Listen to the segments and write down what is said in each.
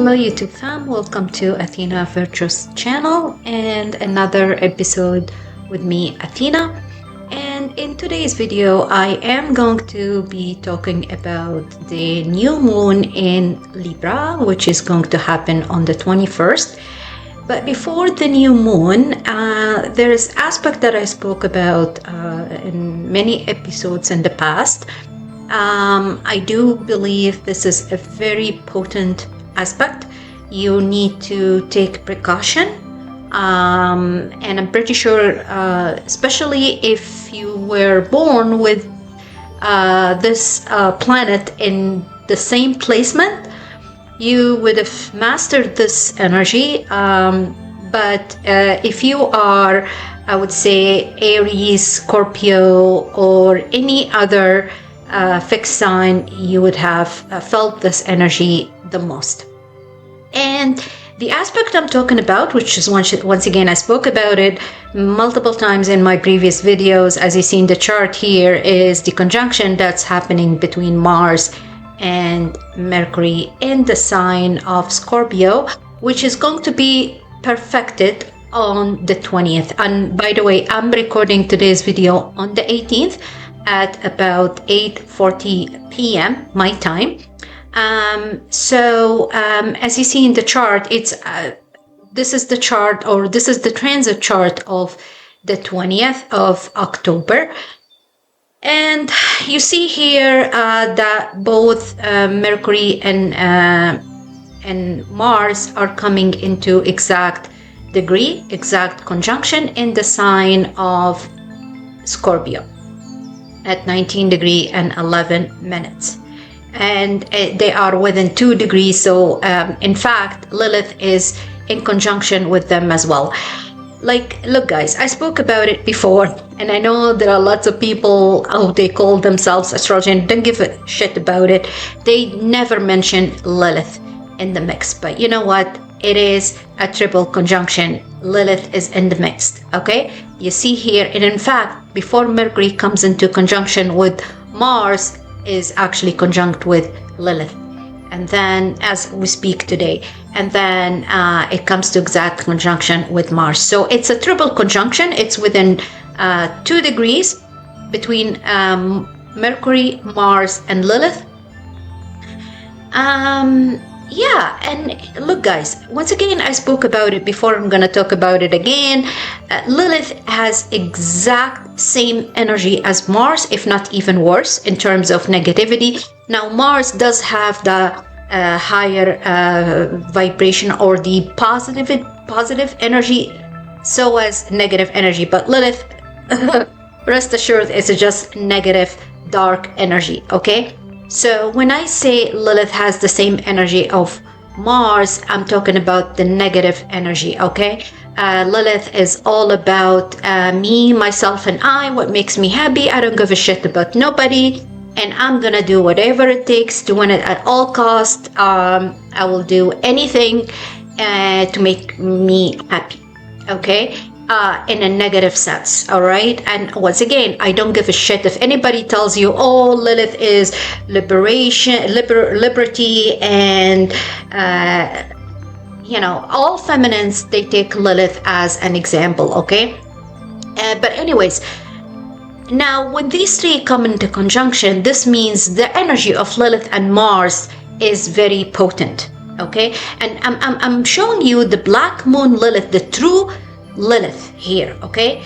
Hello YouTube fam, welcome to Athena Virtuous channel and another episode with me, Athena. And in today's video I am going to be talking about the new moon in Libra, which is going to happen on the 21st. But before the new moon, there's aspect that I spoke about in many episodes in the past. I do believe this is a very potent aspect. You need to take precaution, and I'm pretty sure, especially if you were born with this planet in the same placement, you would have mastered this energy. But if you are, I would say, Aries, Scorpio, or any other fixed sign, you would have felt this energy the most. And the aspect I'm talking about, which is once again, I spoke about it multiple times in my previous videos, as you see in the chart here, is the conjunction that's happening between Mars and Mercury in the sign of Scorpio, which is going to be perfected on the 20th. And by the way, I'm recording today's video on the 18th at about 8:40 p.m. my time. As you see in the chart, this is the chart, or this is the transit chart of the 20th of October. And you see here that both Mercury and Mars are coming into exact conjunction in the sign of Scorpio at 19 degrees and 11 minutes. And they are within 2 degrees. So in fact, Lilith is in conjunction with them as well. Like, look guys, I spoke about it before, and I know there are lots of people, they call themselves astrology and don't give a shit about it. They never mention Lilith in the mix, but you know what? It is a triple conjunction. Lilith is in the mix, okay? You see here, and in fact, before Mercury comes into conjunction with Mars, is actually conjunct with Lilith. And then, as we speak today, and then it comes to exact conjunction with Mars. So it's a triple conjunction. It's within 2 degrees between Mercury, Mars, and Lilith. Yeah, and look guys, once again, I spoke about it before, I'm gonna talk about it again. Lilith has exact same energy as Mars, if not even worse in terms of negativity. Now Mars does have the higher vibration, or the positive energy, so as negative energy, but Lilith, rest assured, it's just negative dark energy, okay? So when I say Lilith has the same energy of Mars, I'm talking about the negative energy, okay? Lilith is all about me, myself, and I, what makes me happy. I don't give a shit about nobody, and I'm gonna do whatever it takes to win it at all costs. I will do anything to make me happy, okay? In a negative sense, all right? And once again, I don't give a shit if anybody tells you, oh, Lilith is liberation, liberty, and you know, all feminines, they take Lilith as an example, okay? But anyways, now when these three come into conjunction, this means the energy of Lilith and Mars is very potent, okay? And I'm showing you the black moon Lilith, the true Lilith here, okay?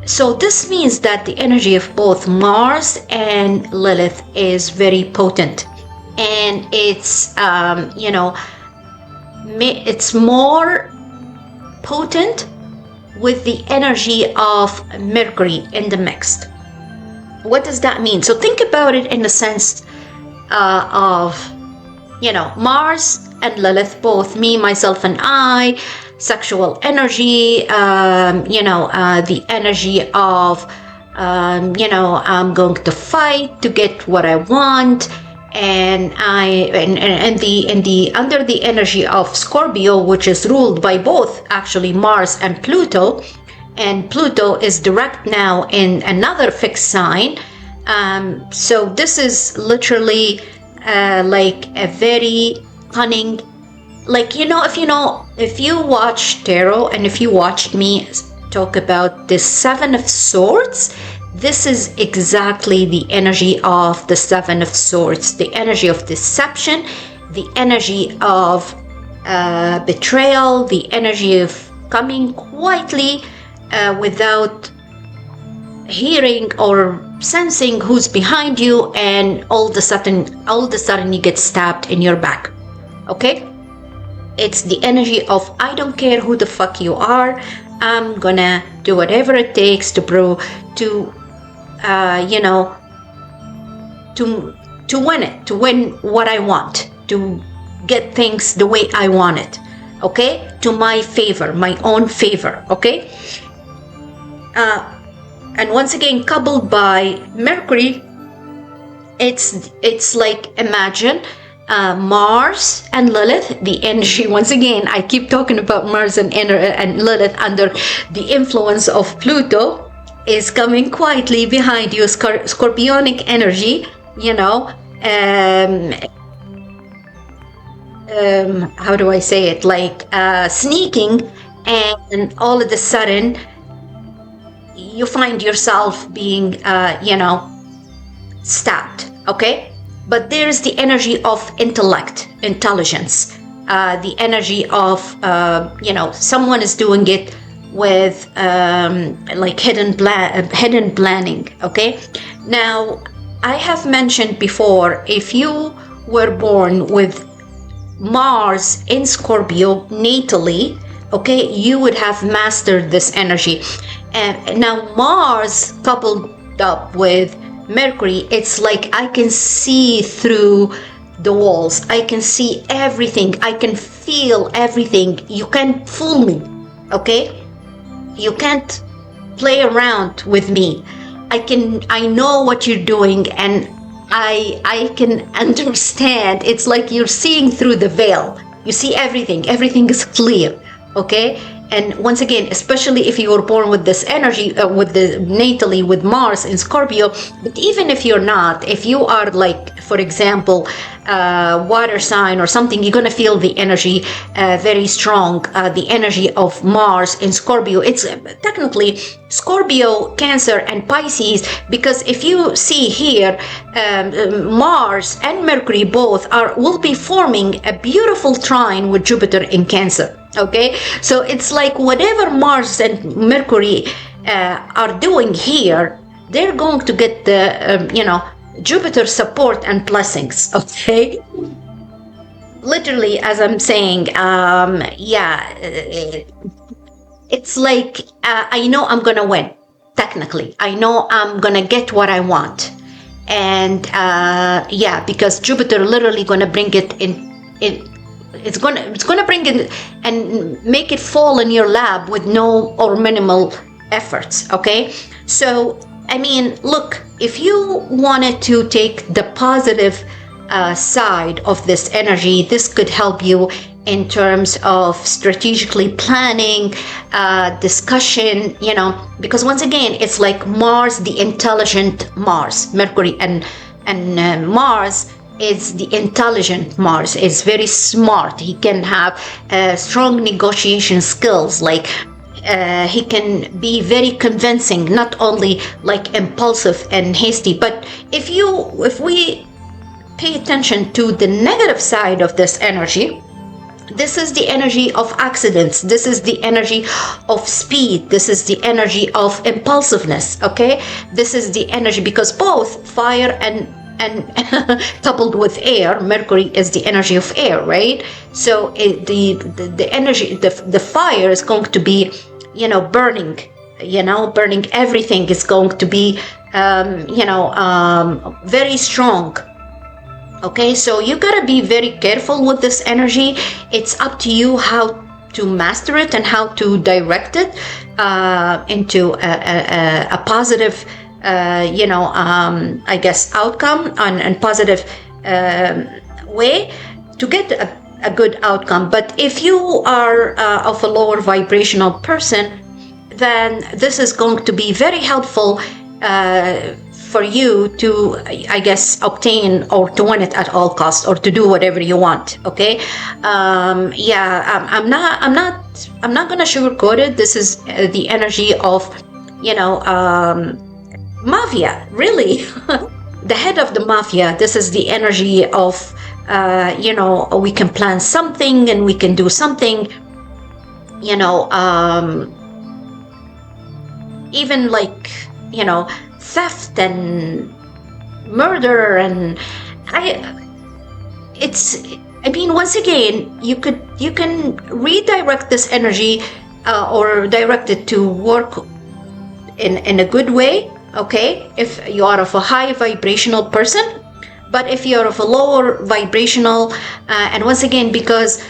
So this means that the energy of both Mars and Lilith is very potent, and it's you know, it's more potent with the energy of Mercury in the mix. What does that mean? So think about it in the sense of, you know, Mars and Lilith, both me, myself, and I, sexual energy, you know, the energy of, you know, I'm going to fight to get what I want, and under the energy of Scorpio, which is ruled by both actually Mars and Pluto is direct now in another fixed sign. So this is literally like a very cunning like, if you watch tarot and if you watched me talk about the Seven of Swords, this is exactly the energy of the Seven of Swords, the energy of deception, the energy of betrayal, the energy of coming quietly without hearing or sensing who's behind you, and all of a sudden you get stabbed in your back. Okay? It's the energy of, I don't care who the fuck you are, I'm gonna do whatever it takes to win it, to win what I want, to get things the way I want it, okay? To my favor, my own favor, okay? And once again, coupled by Mercury, it's like, imagine Mars and Lilith, the energy, once again, I keep talking about Mars and Lilith under the influence of Pluto, is coming quietly behind you, scorpionic energy, how do I say it, like sneaking, and all of a sudden you find yourself being stabbed, okay? But there's the energy of intelligence, the energy of someone is doing it with like hidden planning, okay? Now, I have mentioned before, if you were born with Mars in Scorpio natally, okay, you would have mastered this energy. And now Mars coupled up with Mercury, it's like I can see through the walls, I can see everything, I can feel everything. You can't fool me, okay? You can't play around with me. I know what you're doing, and I can understand. It's like you're seeing through the veil. You see everything is clear, okay? And once again, especially if you were born with this energy, natally with Mars in Scorpio, but even if you're not, if you are like, for example, water sign or something, you're gonna feel the energy very strong, the energy of Mars in Scorpio. It's technically Scorpio, Cancer, and Pisces, because if you see here, Mars and Mercury both will be forming a beautiful trine with Jupiter in Cancer. Okay, so it's like whatever Mars and Mercury are doing here, they're going to get the Jupiter support and blessings. Okay, literally, as I'm saying, it's like I know I'm gonna win. Technically, I know I'm gonna get what I want, and because Jupiter literally gonna bring it in. It's gonna bring it and make it fall in your lap with no or minimal efforts. Okay, so I mean, look, if you wanted to take the positive side of this energy, this could help you in terms of strategically planning, discussion, because once again, it's like Mars, the intelligent Mars, Mercury, and Mars is the intelligent Mars. Is very smart. He can have strong negotiation skills, like he can be very convincing, not only like impulsive and hasty. But if we pay attention to the negative side of this energy, this is the energy of accidents, this is the energy of speed, this is the energy of impulsiveness. Okay, this is the energy, because both fire and coupled with air, Mercury is the energy of air, right? So the energy, the fire is going to be, burning, burning everything, is going to be, very strong. Okay, so you gotta be very careful with this energy. It's up to you how to master it and how to direct it into a positive I guess outcome and positive way to get a good outcome. But if you are of a lower vibrational person, then this is going to be very helpful for you to, I guess, obtain or to win it at all costs, or to do whatever you want. Okay. I'm not gonna sugarcoat it. This is the energy of, mafia, really. The head of the mafia. This is the energy of, we can plan something and we can do something, even like, theft and murder. And once again, you can redirect this energy, or direct it to work in a good way. Okay, if you are of a high vibrational person. But if you're of a lower vibrational, and once again, because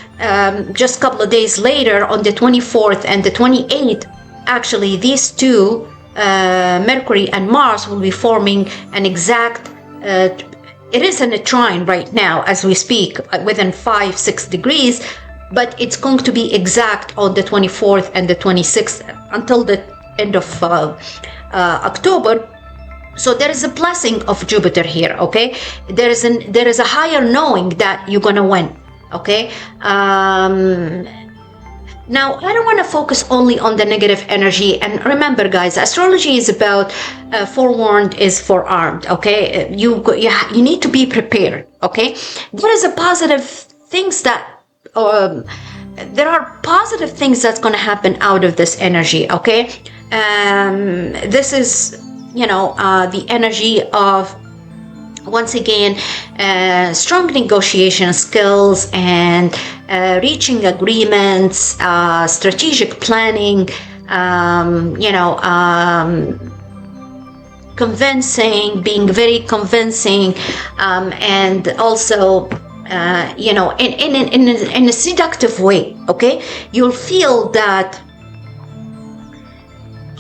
just a couple of days later, on the 24th and the 28th, actually these two, Mercury and Mars, will be forming an exact, it is in a trine right now as we speak, within 5-6 degrees, but it's going to be exact on the 24th and the 26th until the end of October. So there is a blessing of Jupiter here. Okay, there is a higher knowing that you're gonna win. Okay. Now, I don't want to focus only on the negative energy. And remember, guys, astrology is about forewarned is forearmed. Okay, you need to be prepared. Okay, there is a positive things that there are positive things that's going to happen out of this energy. Okay, this is the energy of, once again, strong negotiation skills and reaching agreements, strategic planning, convincing, being very convincing, and also, in a seductive way. Okay, you'll feel that.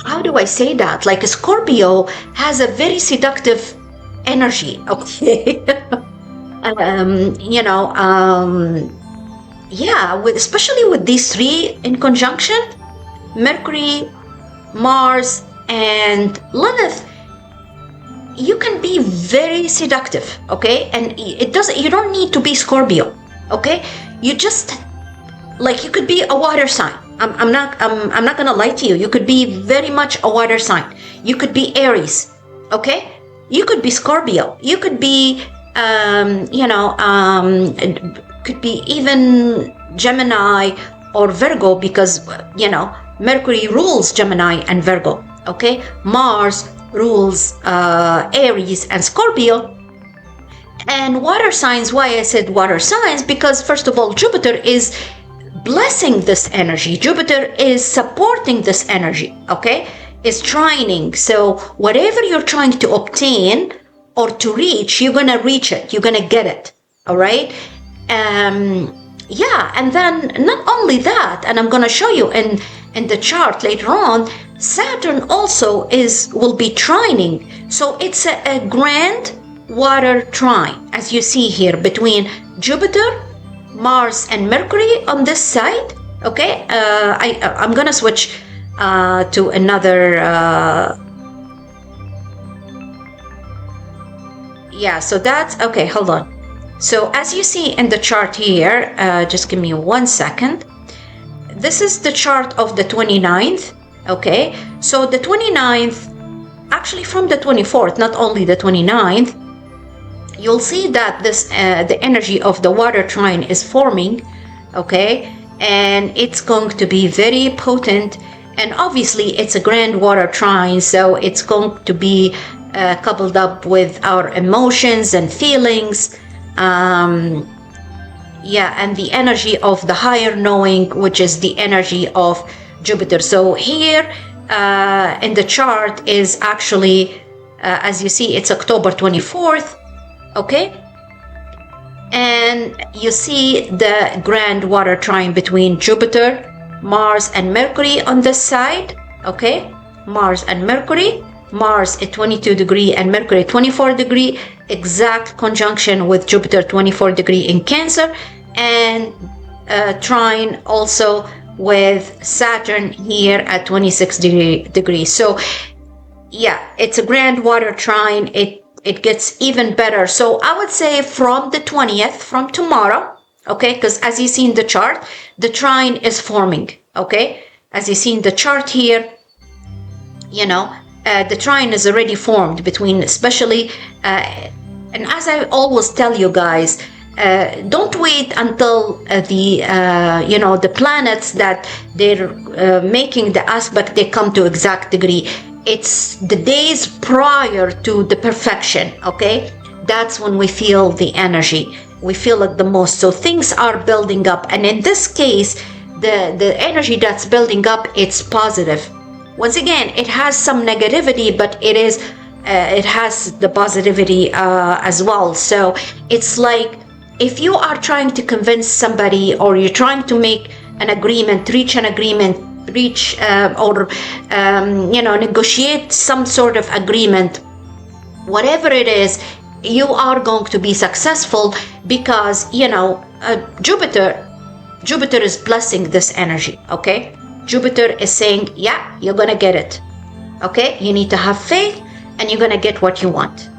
How do I say that? Like a Scorpio has a very seductive energy. Okay. Especially with these three in conjunction, Mercury, Mars, and Lilith, you can be very seductive. Okay, and you don't need to be Scorpio. Okay, you just, like, you could be a water sign. I'm not gonna lie to you. You could be very much a water sign. You could be Aries. Okay, you could be Scorpio. You could be could be even Gemini or Virgo, because Mercury rules Gemini and Virgo. Okay, Mars rules Aries and Scorpio. And water signs, why I said water signs, because first of all, Jupiter is blessing this energy. Jupiter is supporting this energy. Okay, is trining. So whatever you're trying to obtain or to reach, you're gonna reach it. You're gonna get it. All right. And then not only that, and I'm gonna show you in the chart later on, Saturn also will be trining. So it's a grand water trine, as you see here, between Jupiter, Mars, and Mercury on this side. Okay, I'm gonna switch to another. So that's okay. Hold on. So as you see in the chart here, just give me 1 second. This is the chart of the 29th. Okay, so the 29th, actually from the 24th, not only the 29th, you'll see that this the energy of the water trine is forming. Okay, and it's going to be very potent, and obviously it's a grand water trine, so it's going to be coupled up with our emotions and feelings, and the energy of the higher knowing, which is the energy of Jupiter. So here in the chart is actually, as you see, it's October 24th. Okay, and you see the grand water trine between Jupiter, Mars, and Mercury on this side. Okay, Mars and Mercury, Mars at 22 degree and Mercury 24 degree, exact conjunction with Jupiter 24 degree in Cancer, and trine also with Saturn here at 26 degrees. So yeah, it's a grand water trine. It gets even better. So I would say from the 20th, from tomorrow, okay, because as you see in the chart, the trine is forming, okay? As you see in the chart here, you know, the trine is already formed between, especially, and as I always tell you guys, don't wait until the planets that they're making the aspect, they come to exact degree. It's the days prior to the perfection, okay? That's when we feel the energy. We feel it the most. So things are building up. And in this case, the energy that's building up, it's positive. Once again, it has some negativity, but it has the positivity as well. So it's like, if you are trying to convince somebody, or you're trying to make an agreement, reach an agreement, negotiate some sort of agreement, whatever it is, you are going to be successful, because Jupiter is blessing this energy, okay? Jupiter is saying, yeah, you're gonna get it, okay? You need to have faith, and you're gonna get what you want,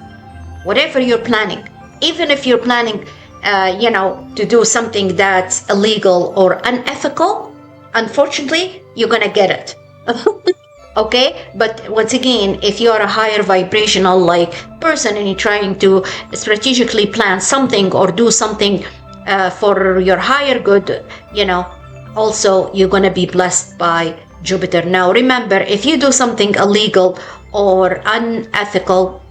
whatever you're planning. Even if you're planning to do something that's illegal or unethical, unfortunately, you're gonna get it. Okay? But once again, if you are a higher vibrational person, and you're trying to strategically plan something or do something for your higher good, also you're gonna be blessed by Jupiter. Now remember, if you do something illegal or unethical,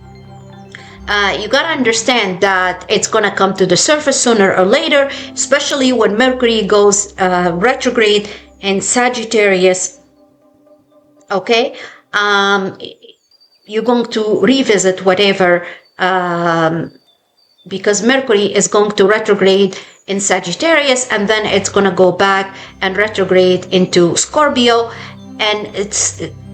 you gotta understand that it's gonna come to the surface sooner or later, especially when Mercury goes retrograde in Sagittarius. Okay, you're going to revisit whatever, because Mercury is going to retrograde in Sagittarius, and then it's going to go back and retrograde into Scorpio, and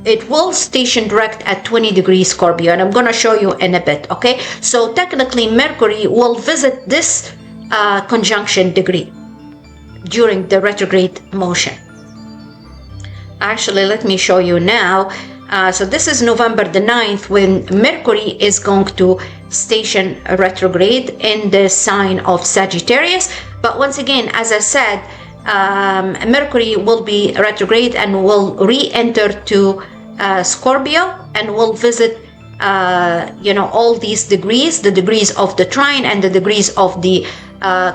it will station direct at 20 degrees Scorpio, and I'm going to show you in a bit. Okay, so technically Mercury will visit this conjunction degree during the retrograde motion. Actually, let me show you now. So this is November the 9th, when Mercury is going to station retrograde in the sign of Sagittarius. But once again, as I said, Mercury will be retrograde and will re-enter to Scorpio, and will visit all these degrees, the degrees of the trine and the degrees of the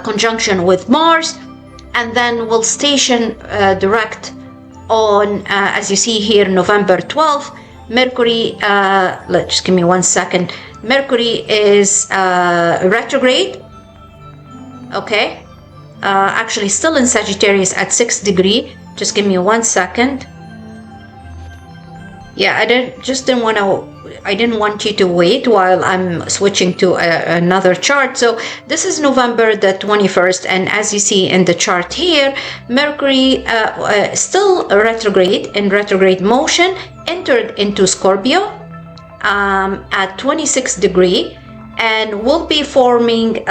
conjunction with Mars, and then will station direct on, as you see here, November 12th. Mercury, just give me 1 second. Mercury is retrograde, okay? Actually still in Sagittarius at 6 degree. Just give me 1 second. Yeah, I didn't want you to wait while I'm switching to another chart. So this is November the 21st, and as you see in the chart here, Mercury still retrograde, in retrograde motion, entered into Scorpio at 26 degree, and will be forming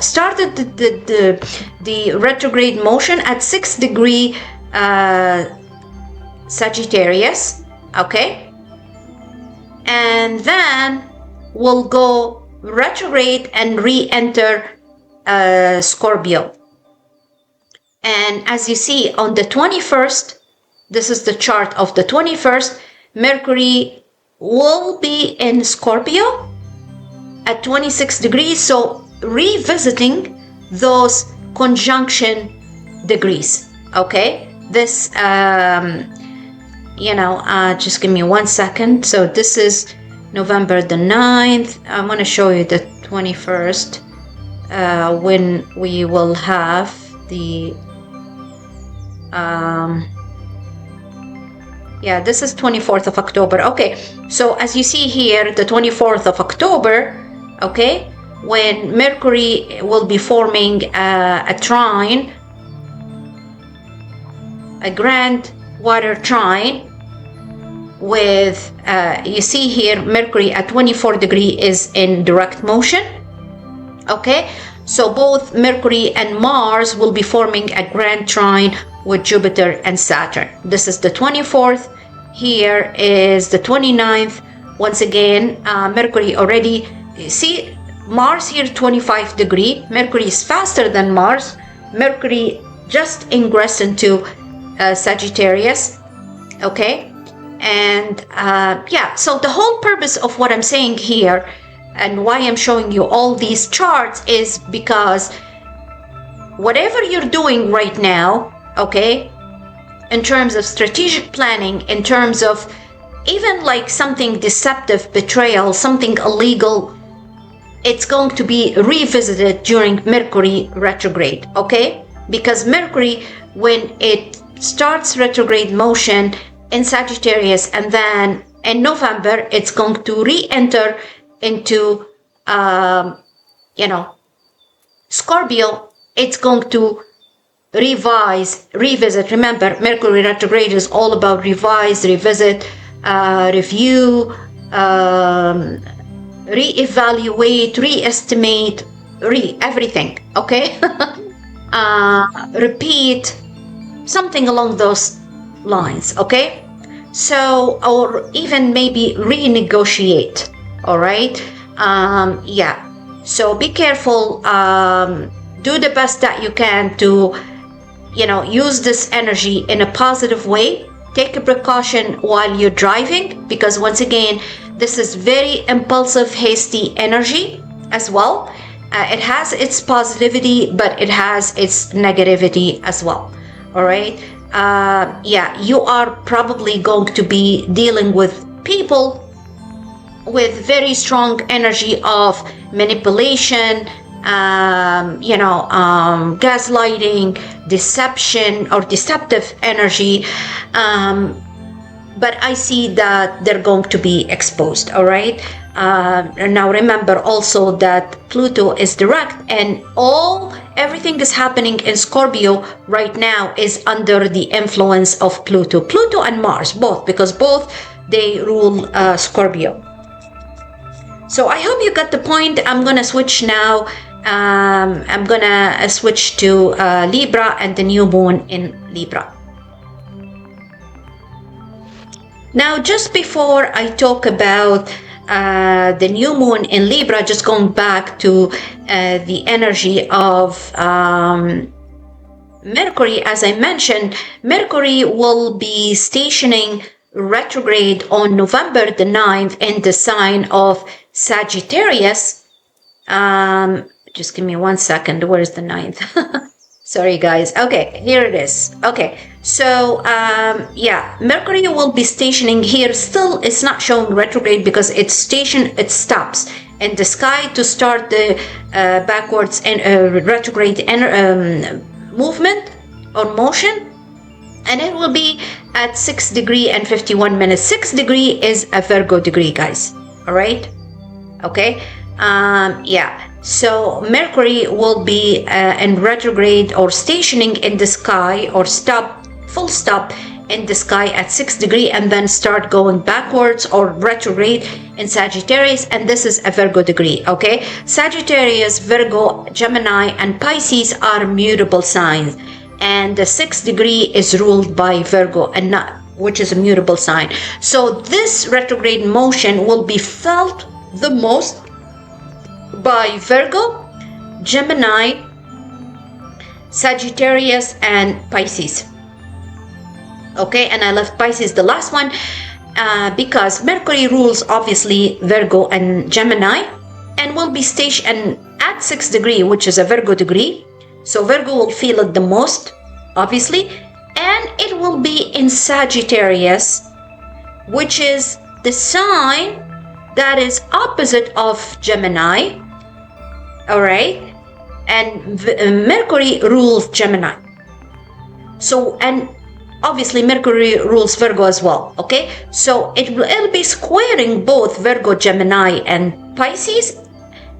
started the retrograde motion at 6 degree Sagittarius, okay, and then we'll go retrograde and re-enter Scorpio. And as you see on the 21st, this is the chart of the 21st, Mercury will be in Scorpio at 26 degrees, so revisiting those conjunction degrees, okay? This just give me 1 second. So this is November the 9th. I'm going to show you the 21st, when we will have the this is 24th of October. Okay, so as you see here, the 24th of October, okay, when Mercury will be forming a trine, a grand water trine with, you see here, Mercury at 24 degree is in direct motion, okay? So both Mercury and Mars will be forming a grand trine with Jupiter and Saturn. This is the 24th here is the 29th. Once again, Mercury already, see, Mars here 25 degree. Mercury is faster than Mars. Mercury just ingressed into Sagittarius, okay? And yeah, so the whole purpose of what I'm saying here and why I'm showing you all these charts is because whatever you're doing right now, okay, in terms of strategic planning, in terms of even like something deceptive, betrayal, something illegal, it's going to be revisited during Mercury retrograde, okay? Because Mercury, when it starts retrograde motion in Sagittarius, and then in November, it's going to re-enter into, Scorpio. It's going to revisit. Remember, Mercury retrograde is all about revise, revisit, review, re-evaluate, re-estimate, everything, okay? Repeat, something along those lines, okay? So, or even maybe renegotiate, all right? Yeah, so be careful, do the best that you can to, use this energy in a positive way. Take a precaution while you're driving, because once again, this is very impulsive, hasty energy as well. It has its positivity, but it has its negativity as well. All right. Yeah, you are probably going to be dealing with people with very strong energy of manipulation, gaslighting, deception, or deceptive energy. But I see that they're going to be exposed, all right? Now remember also that Pluto is direct, and everything is happening in Scorpio right now is under the influence of Pluto. Pluto and Mars, both, because both, they rule Scorpio. So I hope you got the point. I'm gonna switch now. I'm gonna switch to Libra and the new moon in Libra. Now, just before I talk about the new moon in Libra, just going back to the energy of Mercury, as I mentioned, Mercury will be stationing retrograde on November the 9th in the sign of Sagittarius. Just give me 1 second. Where is the 9th? Sorry, guys. Okay, here it is. Okay, so yeah, Mercury will be stationing here. Still, it's not showing retrograde because it stops in the sky to start the backwards and retrograde movement or motion, and it will be at 6 degrees and 51 minutes. 6 degrees is a Virgo degree, guys. All right. Okay. Yeah. So Mercury will be in retrograde or stationing in the sky, or full stop in the sky at 6 degrees, and then start going backwards or retrograde in Sagittarius, and this is a Virgo degree, okay? Sagittarius, Virgo, Gemini, and Pisces are mutable signs, and the 6th degree is ruled by Virgo, and not, which is a mutable sign. So this retrograde motion will be felt the most by Virgo, Gemini, Sagittarius, and Pisces. Okay, and I left Pisces the last one because Mercury rules obviously Virgo and Gemini, and will be stationed at 6 degrees, which is a Virgo degree. So Virgo will feel it the most, obviously, and it will be in Sagittarius, which is the sign that is opposite of Gemini. All right, and Mercury rules Gemini. So, and obviously Mercury rules Virgo as well. Okay, so it'll be squaring both Virgo, Gemini, and Pisces,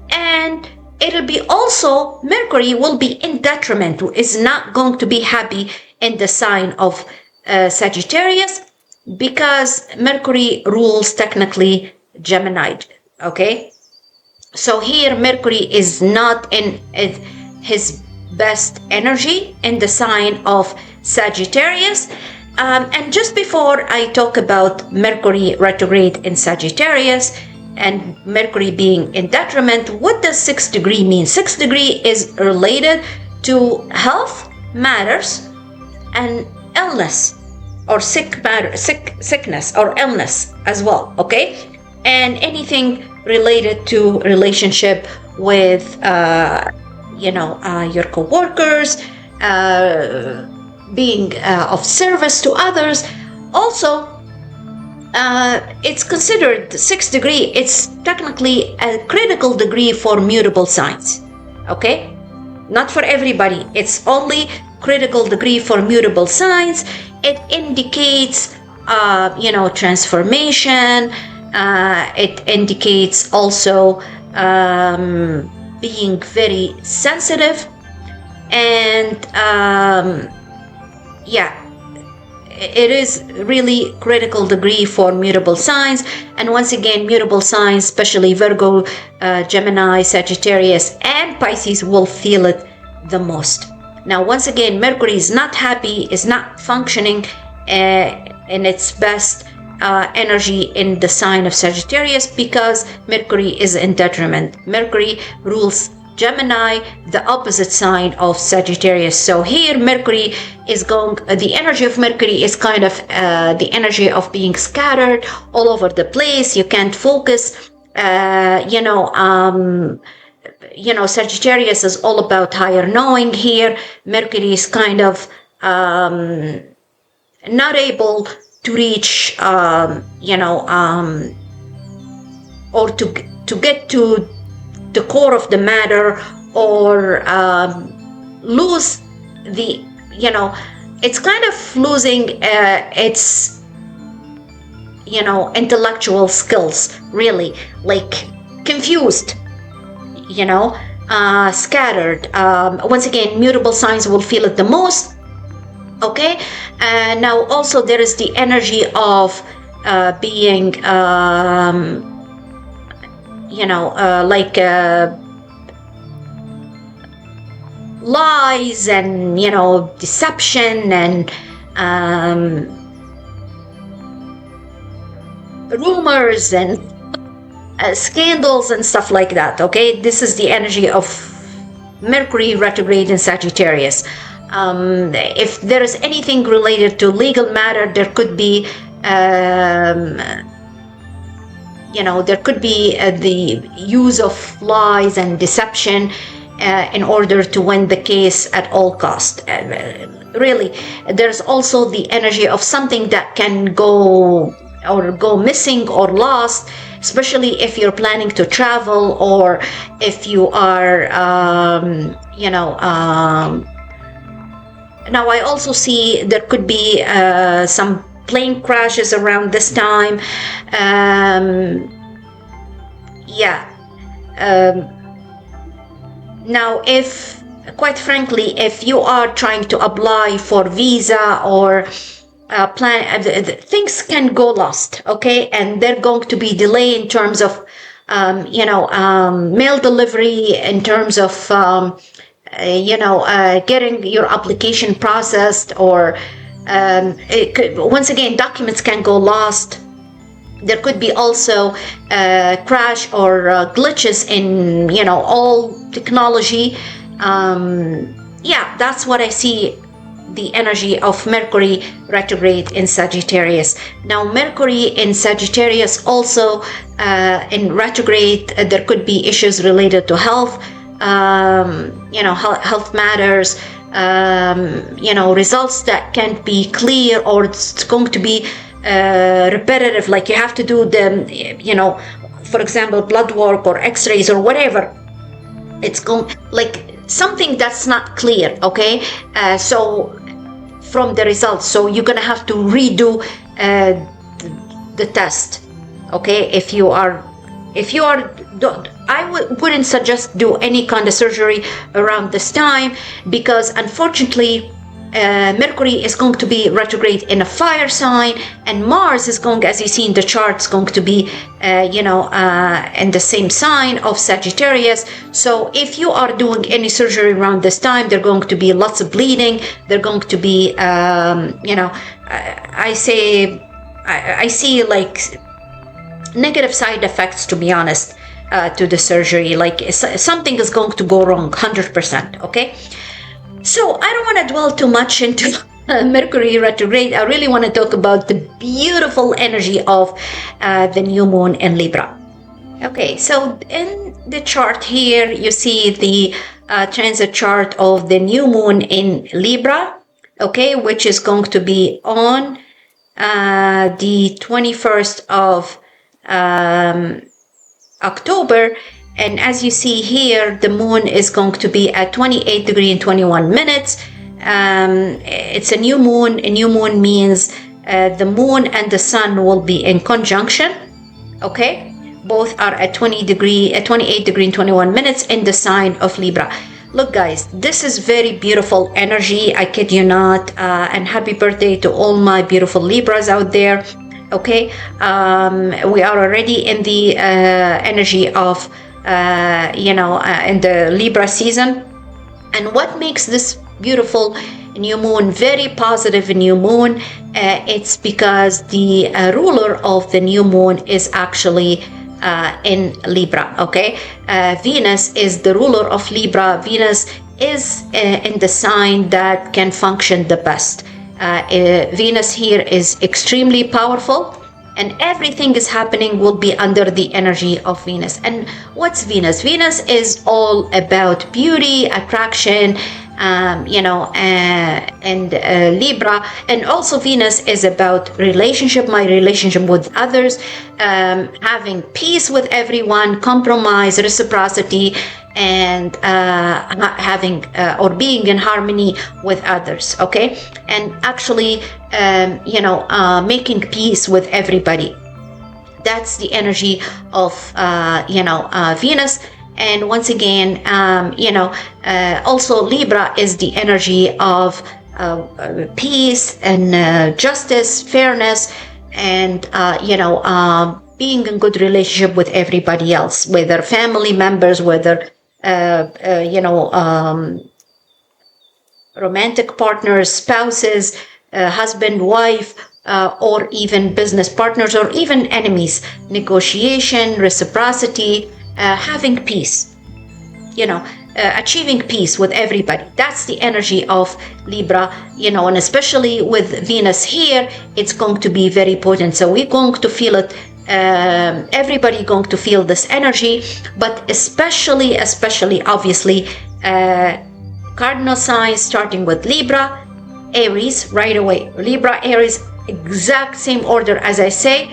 and it'll be also, Mercury will be in detriment, is not going to be happy in the sign of Sagittarius, because Mercury rules technically Gemini. Okay, so here Mercury is not in his best energy in the sign of Sagittarius, And just before I talk about Mercury retrograde in Sagittarius and Mercury being in detriment, what does 6th degree mean? 6th degree is related to health matters and illness or sickness or illness as well, okay? And anything related to relationship with, your co-workers, being of service to others. Also, it's considered 6th degree, it's technically a critical degree for mutable signs, okay? Not for everybody, it's only critical degree for mutable signs. It indicates, transformation. It indicates also being very sensitive. And it is really critical degree for mutable signs. And once again, mutable signs, especially Virgo, Gemini, Sagittarius, and Pisces, will feel it the most. Now, once again, Mercury is not happy, is not functioning in its best energy in the sign of Sagittarius because Mercury is in detriment. Mercury rules Gemini, the opposite sign of Sagittarius. So here Mercury is the energy of Mercury is kind of the energy of being scattered all over the place. You can't focus. Sagittarius is all about higher knowing here. Mercury is kind of not able to reach, or to get to the core of the matter, or lose the, it's kind of losing its, intellectual skills, really, like confused, scattered. Once again, mutable signs will feel it the most. Okay, now also there is the energy of being, lies and, deception and rumors and scandals and stuff like that. Okay, this is the energy of Mercury retrograde in Sagittarius. If there is anything related to legal matter, there could be, there could be the use of lies and deception in order to win the case at all cost. Really, there's also the energy of something that can go missing or lost, especially if you're planning to travel, or if you are, now I also see there could be some plane crashes around this time. Now, quite frankly, if you are trying to apply for visa or things can go lost, okay? And they're going to be delayed in terms of, mail delivery, in terms of, getting your application processed, or once again, documents can go lost. There could be also crash or glitches in, all technology. That's what I see, the energy of Mercury retrograde in Sagittarius. Now, Mercury in Sagittarius also in retrograde, there could be issues related to health, health matters, results that can't be clear, or it's going to be repetitive, like you have to do the, for example, blood work or x-rays or whatever. It's going like something that's not clear, okay? So from the results, so you're gonna have to redo the test, okay? If you are, I wouldn't suggest do any kind of surgery around this time, because unfortunately Mercury is going to be retrograde in a fire sign, and Mars is going, as you see in the chart, is going to be, in the same sign of Sagittarius. So if you are doing any surgery around this time, there's going to be lots of bleeding. There's going to be, I see like negative side effects, to be honest, to the surgery. Like something is going to go wrong, 100%. Okay. So I don't want to dwell too much into Mercury retrograde. I really want to talk about the beautiful energy of the new moon in Libra. Okay, so in the chart here, you see the transit chart of the new moon in Libra, okay, which is going to be on the 21st of October. And as you see here, the moon is going to be at 28 degrees and 21 minutes. It's a new moon. A new moon means the moon and the sun will be in conjunction. Okay, both are at 28 degrees and 21 minutes in the sign of Libra. Look, guys, this is very beautiful energy. I kid you not. And happy birthday to all my beautiful Libras out there. Okay, we are already in the energy of in the Libra season. And what makes this beautiful new moon very positive new moon, it's because the ruler of the new moon is actually in Libra. Okay, Venus is the ruler of Libra. Venus is in the sign that can function the best. Venus here is extremely powerful, and everything is happening will be under the energy of Venus. And what's Venus? Venus is all about beauty, attraction, and Libra. And also Venus is about relationship, my relationship with others, having peace with everyone, compromise, reciprocity, and having or being in harmony with others. Okay, and actually making peace with everybody. That's the energy of Venus. And once again, also Libra is the energy of peace and justice, fairness, and being in good relationship with everybody else, whether family members, whether romantic partners, spouses, husband, wife, or even business partners, or even enemies. Negotiation, reciprocity, having peace, achieving peace with everybody. That's the energy of Libra, and especially with Venus here, it's going to be very potent. So we're going to feel it. Everybody going to feel this energy, but especially obviously cardinal signs, starting with Libra, Aries right away. Libra, Aries, exact same order as I say,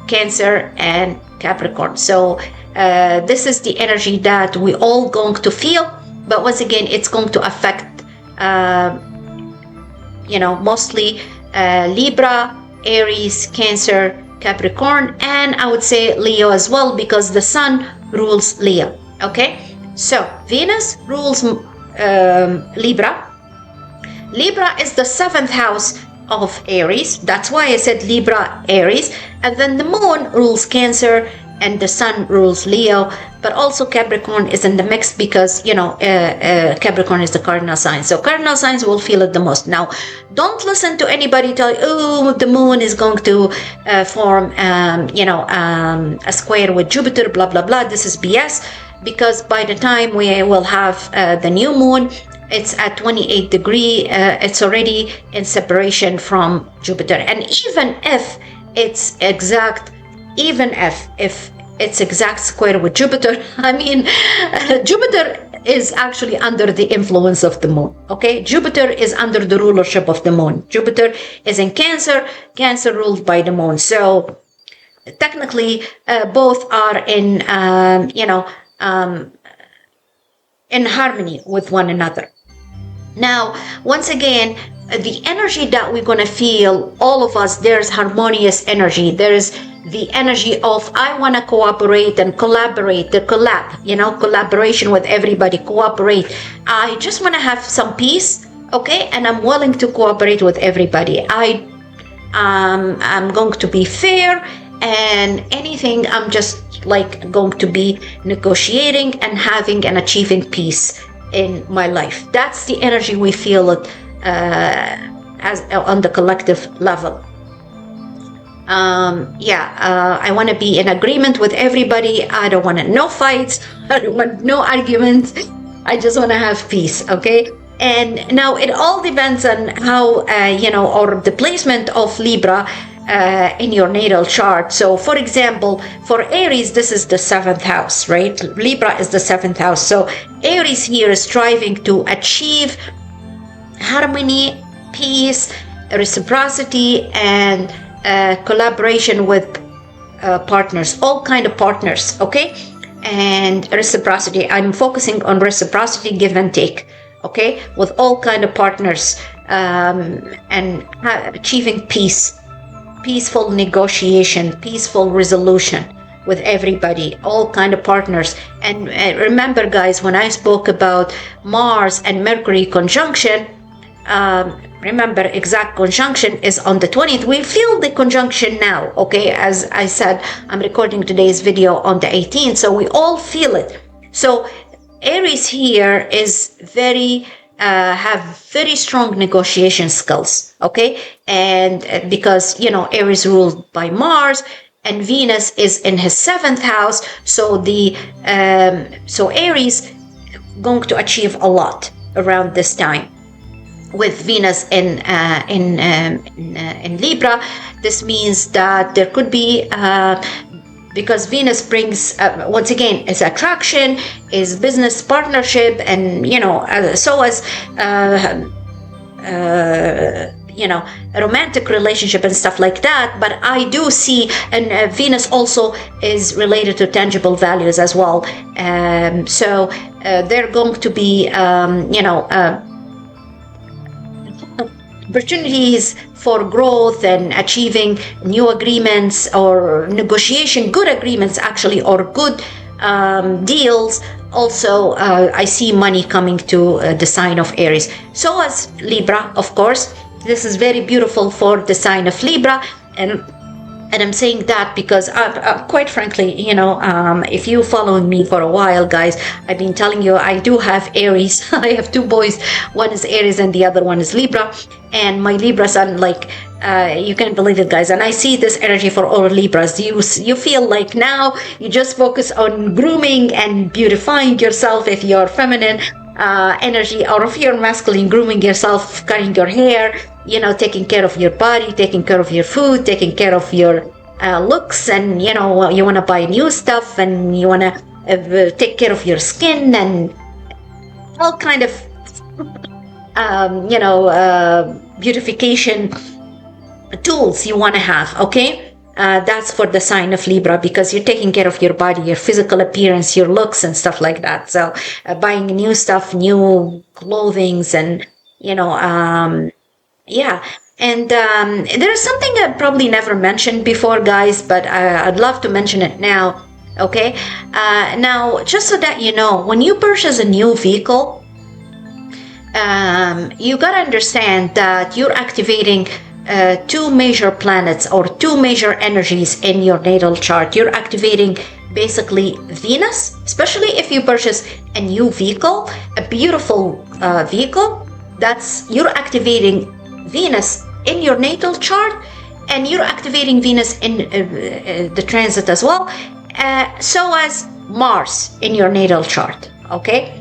Cancer and Capricorn. So this is the energy that we all going to feel, but once again it's going to affect mostly Libra, Aries, Cancer, Capricorn, and I would say Leo as well, because the sun rules Leo. Okay, so Venus rules Libra. Libra is the 7th house of Aries. That's why I said Libra, Aries. And then the moon rules Cancer and the sun rules Leo. But also Capricorn is in the mix because, Capricorn is the cardinal sign. So cardinal signs will feel it the most. Now, don't listen to anybody tell you, oh, the moon is going to form, a square with Jupiter, blah, blah, blah. This is BS, because by the time we will have the new moon, it's at 28 degrees. It's already in separation from Jupiter. And even if it's exact square with Jupiter, I mean, Jupiter is actually under the influence of the moon. Okay, Jupiter is under the rulership of the moon. Jupiter is in Cancer, Cancer ruled by the moon. So technically, both are in in harmony with one another. Now, once again, the energy that we're going to feel, all of us, there's harmonious energy. There's the energy of I want to cooperate and collaborate, the collaboration with everybody, cooperate. I just want to have some peace. okay? And I'm willing to cooperate with everybody. I'm going to be fair, and anything I'm just like going to be negotiating and having and achieving peace in my life. That's the energy we feel it as on the collective level. I want to be in agreement with everybody. I don't want no fights. I don't want no arguments. I just want to have peace, okay? And now it all depends on how, or the placement of Libra in your natal chart. So, for example, for Aries, this is the 7th house, right? Libra is the 7th house. So, Aries here is striving to achieve harmony, peace, reciprocity, and collaboration with partners, all kind of partners, okay? And reciprocity. I'm focusing on reciprocity, give and take, okay, with all kind of partners, and achieving peace, peaceful negotiation, peaceful resolution with everybody, all kind of partners. And remember, guys, when I spoke about Mars and Mercury conjunction, remember, exact conjunction is on the 20th. We feel the conjunction now, okay? As I said, I'm recording today's video on the 18th, so we all feel it. So Aries here is have very strong negotiation skills, okay? And because, Aries ruled by Mars, and Venus is in his 7th house, so so Aries going to achieve a lot around this time. With Venus in Libra, this means that there could be, because Venus brings, once again, is attraction, is business partnership, and so as a romantic relationship and stuff like that. But I do see, and Venus also is related to tangible values as well. So they're going to be, opportunities for growth and achieving new agreements or negotiation, good agreements actually, or good deals. Also, I see money coming to the sign of Aries. So as Libra, of course, this is very beautiful for the sign of Libra. And I'm saying that because, quite frankly, if you following me for a while, guys, I've been telling you I do have Aries. I have two boys. One is Aries and the other one is Libra. And my Libra son, you can't believe it, guys. And I see this energy for all Libras. You feel like now you just focus on grooming and beautifying yourself if you're feminine energy, or if you're masculine, grooming yourself, cutting your hair, taking care of your body, taking care of your food, taking care of your looks, and you want to buy new stuff, and you want to take care of your skin, and all kind of beautification tools you want to have, okay? That's for the sign of Libra, because you're taking care of your body, your physical appearance, your looks, and stuff like that. So buying new stuff, new clothings, and And there's something I probably never mentioned before, guys, but I'd love to mention it now. Okay, now just so that you know, when you purchase a new vehicle, you gotta understand that you're activating two major planets or two major energies in your natal chart. You're activating basically Venus, especially if you purchase a new vehicle, a beautiful vehicle. You're activating Venus in your natal chart, and you're activating Venus in the transit as well, so as Mars in your natal chart. Okay,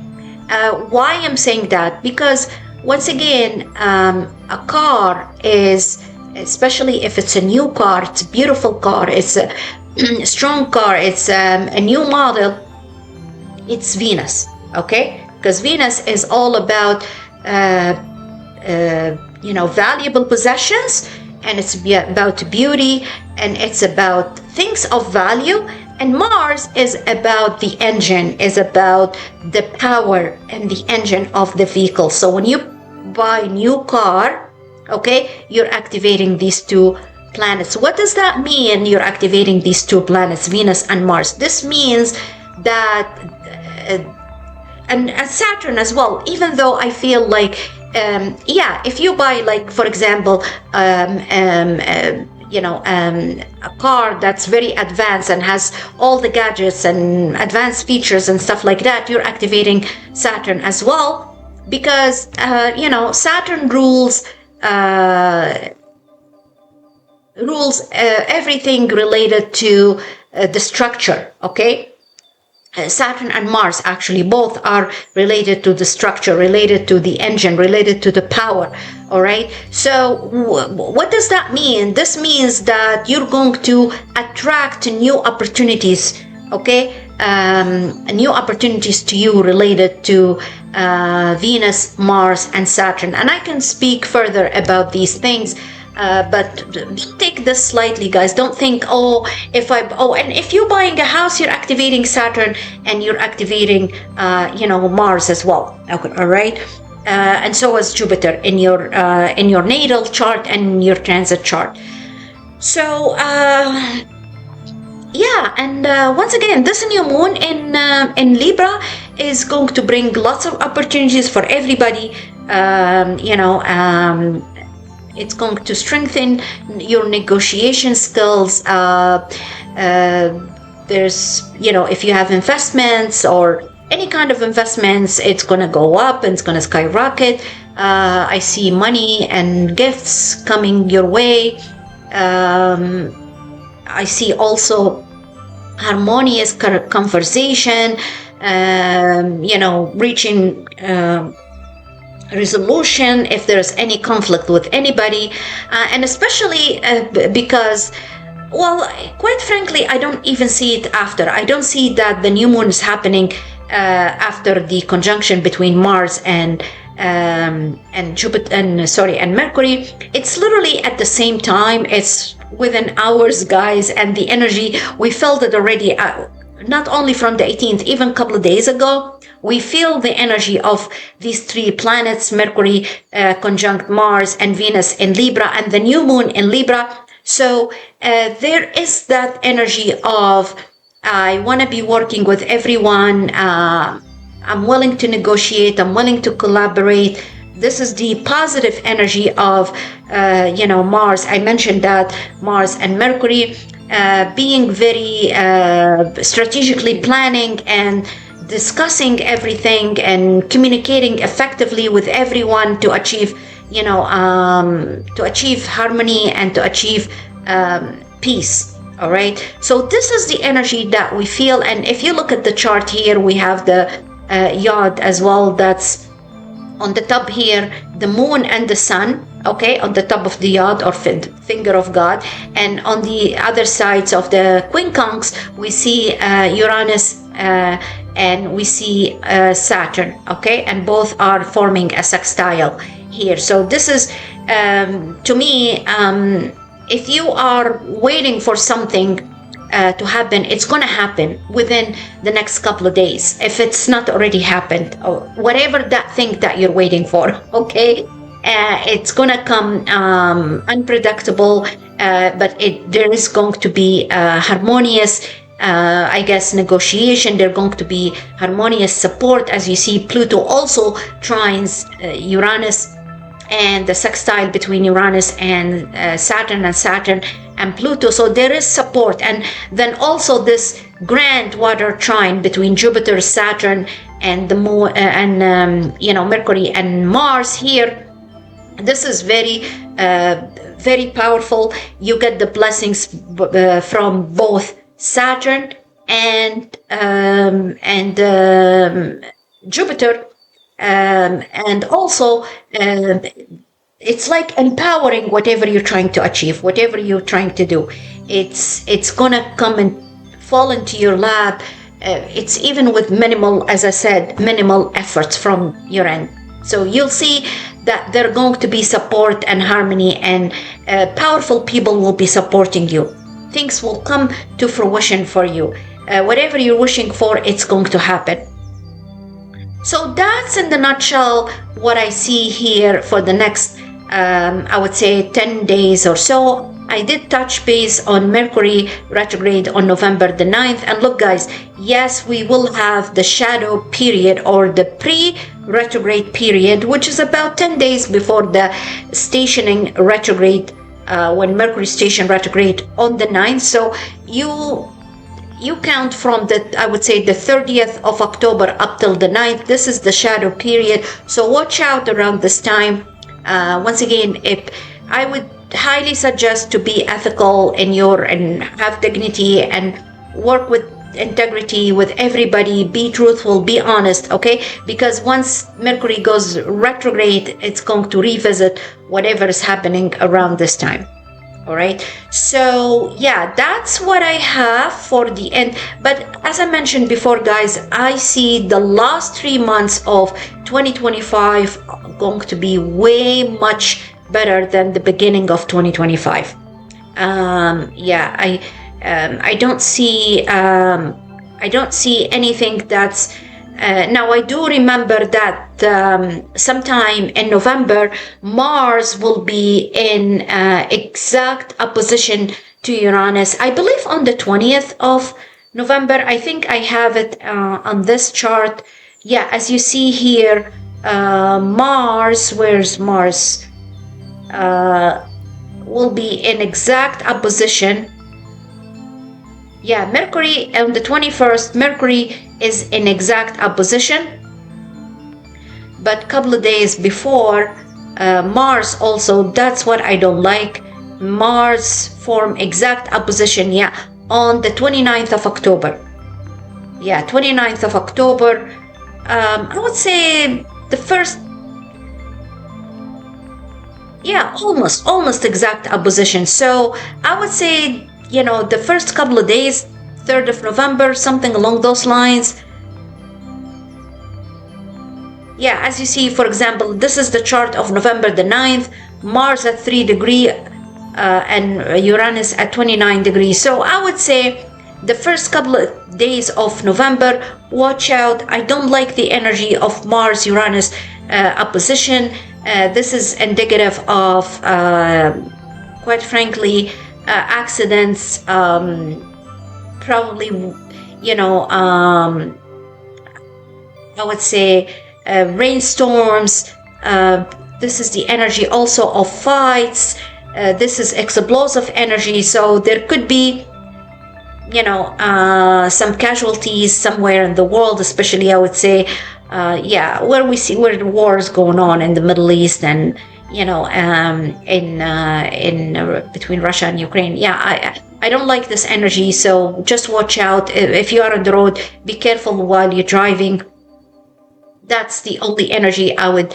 why I'm saying that? Because once again, a car is, especially if it's a new car, it's a beautiful car, it's a strong car, it's a new model, it's Venus. Okay, because Venus is all about valuable possessions, and it's about beauty, and it's about things of value. And Mars is about the engine, is about the power and the engine of the vehicle. So when you buy a new car, okay, you're activating these two planets. What does that mean? You're activating these two planets, Venus and Mars. This means that and Saturn as well, even though I feel like yeah, if you buy, like, for example, a car that's very advanced and has all the gadgets and advanced features and stuff like that, you're activating Saturn as well, because Saturn rules everything related to the structure. Okay, Saturn and Mars actually both are related to the structure, related to the engine, related to the power. All right. So what does that mean? This means that you're going to attract new opportunities. Okay. New opportunities to you related to Venus, Mars, and Saturn. And I can speak further about these things. But take this slightly, guys. Don't think, and if you're buying a house, you're activating Saturn and you're activating, Mars as well. Okay, all right. And so is Jupiter in your natal chart and your transit chart. So, once again, this new moon in Libra is going to bring lots of opportunities for everybody. It's going to strengthen your negotiation skills. There's, if you have investments or any kind of investments, it's going to go up and it's going to skyrocket. I see money and gifts coming your way. I see also harmonious conversation, reaching resolution if there's any conflict with anybody, and especially because, well, quite frankly, I don't even see it after. I don't see that the new moon is happening after the conjunction between Mars and Jupiter and Mercury. It's literally at the same time. It's within hours, guys, and the energy, we felt it already, not only from the 18th, even a couple of days ago. We feel the energy of these three planets, Mercury conjunct Mars and Venus in Libra, and the new moon in Libra. So there is that energy of, I want to be working with everyone. I'm willing to negotiate. I'm willing to collaborate. This is the positive energy of, Mars. I mentioned that Mars and Mercury being very strategically planning and discussing everything and communicating effectively with everyone to achieve, harmony and to achieve peace. All right. So this is the energy that we feel. And if you look at the chart here, we have the yod as well. That's on the top here, the moon and the sun. Okay, on the top of the yod or finger of God, and on the other sides of the quincunx, we see Uranus and we see Saturn. Okay, and both are forming a sextile here. So this is, to me, if you are waiting for something to happen, it's going to happen within the next couple of days, if it's not already happened, or whatever that thing that you're waiting for. Okay. It's gonna come unpredictable, but there is going to be harmonious, negotiation. There's going to be harmonious support. As you see, Pluto also trines Uranus, and the sextile between Uranus and Saturn and Pluto. So there is support, and then also this grand water trine between Jupiter, Saturn, and the moon, Mercury and Mars here. This is very, very powerful. You get the blessings from both Saturn and Jupiter, and also it's like empowering whatever you're trying to achieve, whatever you're trying to do. It's gonna come and fall into your lap. It's even with minimal, as I said, minimal efforts from your end. So you'll see that there are going to be support and harmony, and powerful people will be supporting you. Things will come to fruition for you. Whatever you're wishing for, it's going to happen. So that's in the nutshell what I see here for the next I would say 10 days or so. I did touch base on Mercury retrograde on November the 9th. And look, guys, yes, we will have the shadow period or the pre-retrograde period, which is about 10 days before the stationing retrograde, when Mercury station retrograde on the 9th. So you count from the, I would say, the 30th of October up till the 9th. This is the shadow period. So watch out around this time. Once again, if I would highly suggest to be ethical and have dignity and work with integrity with everybody, be truthful, be honest, okay? Because once Mercury goes retrograde, it's going to revisit whatever is happening around this time. All right, so yeah, that's what I have for the end. But as I mentioned before, guys, I see the last 3 months of 2025 going to be way much better than the beginning of 2025. I don't see anything that's now. I do remember that sometime in November, Mars will be in exact opposition to Uranus. I believe on the 20th of November. I think I have it on this chart. Yeah, as you see here, Mars, where's Mars? Will be in exact opposition. Yeah, Mercury on the 21st, Mercury is in exact opposition. But a couple of days before, Mars also, that's what I don't like. Mars form exact opposition, yeah, on the 29th of October. Yeah, 29th of October. I would say the first, yeah, almost exact opposition. So I would say, you know, the first couple of days, 3rd of November, something along those lines. Yeah, as you see, for example, this is the chart of November the 9th, Mars at 3 degrees and Uranus at 29 degrees. So I would say the first couple of days of November, watch out. I don't like the energy of Mars-Uranus opposition. This is indicative of, quite frankly, accidents, probably, you know, I would say rainstorms. This is the energy also of fights. This is explosive energy. So there could be, you know, some casualties somewhere in the world, especially I would say, yeah, where the war is going on in the Middle East and, you know, between Russia and Ukraine. Yeah, I don't like this energy. So just watch out. If you are on the road, be careful while you're driving. That's the only energy I would,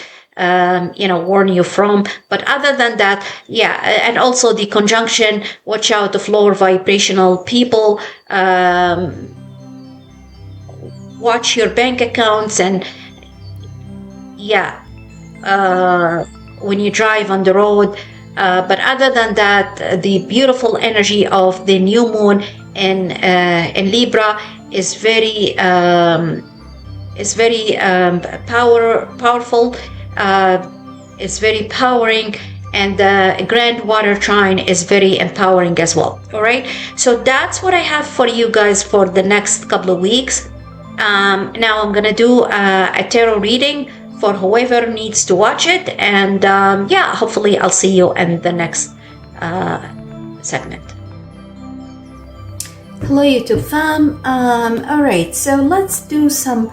you know, warn you from. But other than that, yeah, and also the conjunction, watch out of lower vibrational people. Watch your bank accounts and, yeah, when you drive on the road. But other than that, the beautiful energy of the new moon in Libra is very powerful. It's very powering, and the grand water trine is very empowering as well. All right, so that's what I have for you guys for the next couple of weeks. Now I'm gonna do a tarot reading for whoever needs to watch it, and yeah, hopefully I'll see you in the next segment. Hello YouTube fam. All right, so let's do some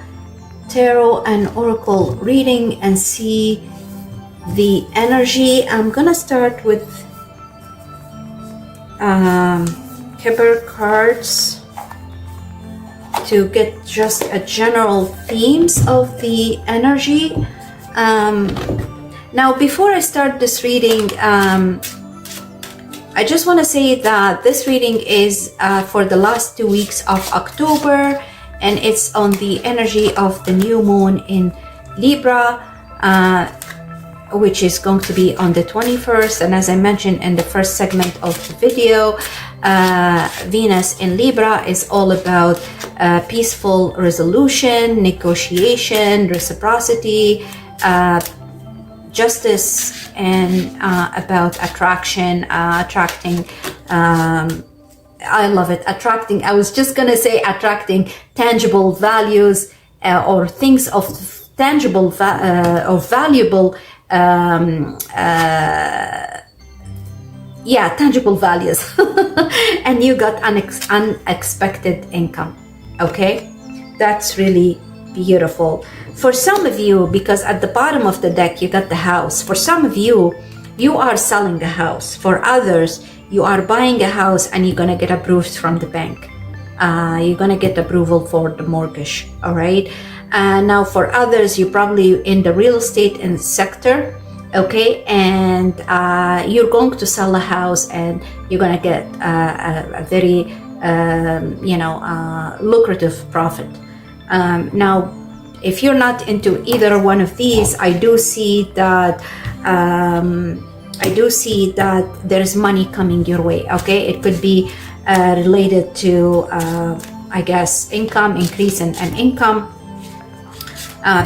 tarot and oracle reading and see the energy. I'm gonna start with Kipper cards to get just a general themes of the energy. Now, before I start this reading, I just want to say that this reading is for the last 2 weeks of October, and it's on the energy of the new moon in Libra, which is going to be on the 21st. And as I mentioned in the first segment of the video, Venus in Libra is all about peaceful resolution, negotiation, reciprocity, justice and about attraction, attracting. I love it. Attracting. I was just gonna say attracting tangible values or things of tangible or valuable. Yeah, tangible values. And you got unexpected income. Okay, that's really beautiful. For some of you, because at the bottom of the deck you got the house. For some of you, you are selling a house. For others, you are buying a house and you're gonna get approved from the bank. You're gonna get approval for the mortgage. All right. Now for others, you're probably in the real estate sector. Okay, and you're going to sell a house and you're gonna get a very lucrative profit. Now if you're not into either one of these, I do see that there's money coming your way. Okay, it could be related to I guess income, increase in income.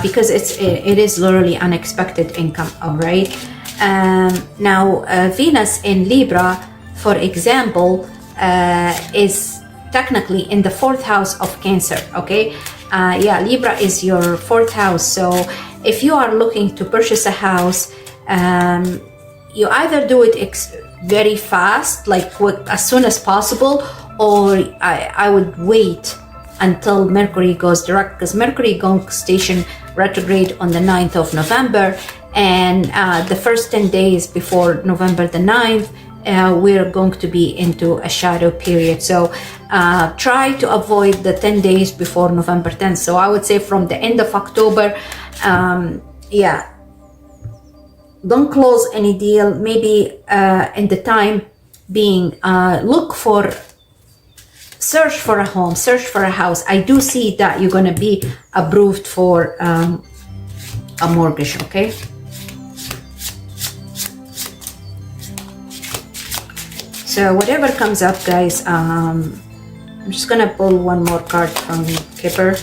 Because it is literally unexpected income. All right. Now Venus in Libra, for example, is technically in the 4th house of Cancer. Okay. Yeah, Libra is your 4th house. So if you are looking to purchase a house, you either do it very fast, like as soon as possible, or I would wait until Mercury goes direct, because Mercury goes station retrograde on the 9th of November, and the first 10 days before November the 9th, we're going to be into a shadow period. So try to avoid the 10 days before November 10th. So I would say from the end of October, yeah, don't close any deal. Maybe in the time being, search for a home, search for a house. I do see that you're going to be approved for a mortgage. Okay. So whatever comes up, guys, I'm just going to pull one more card from Kipper.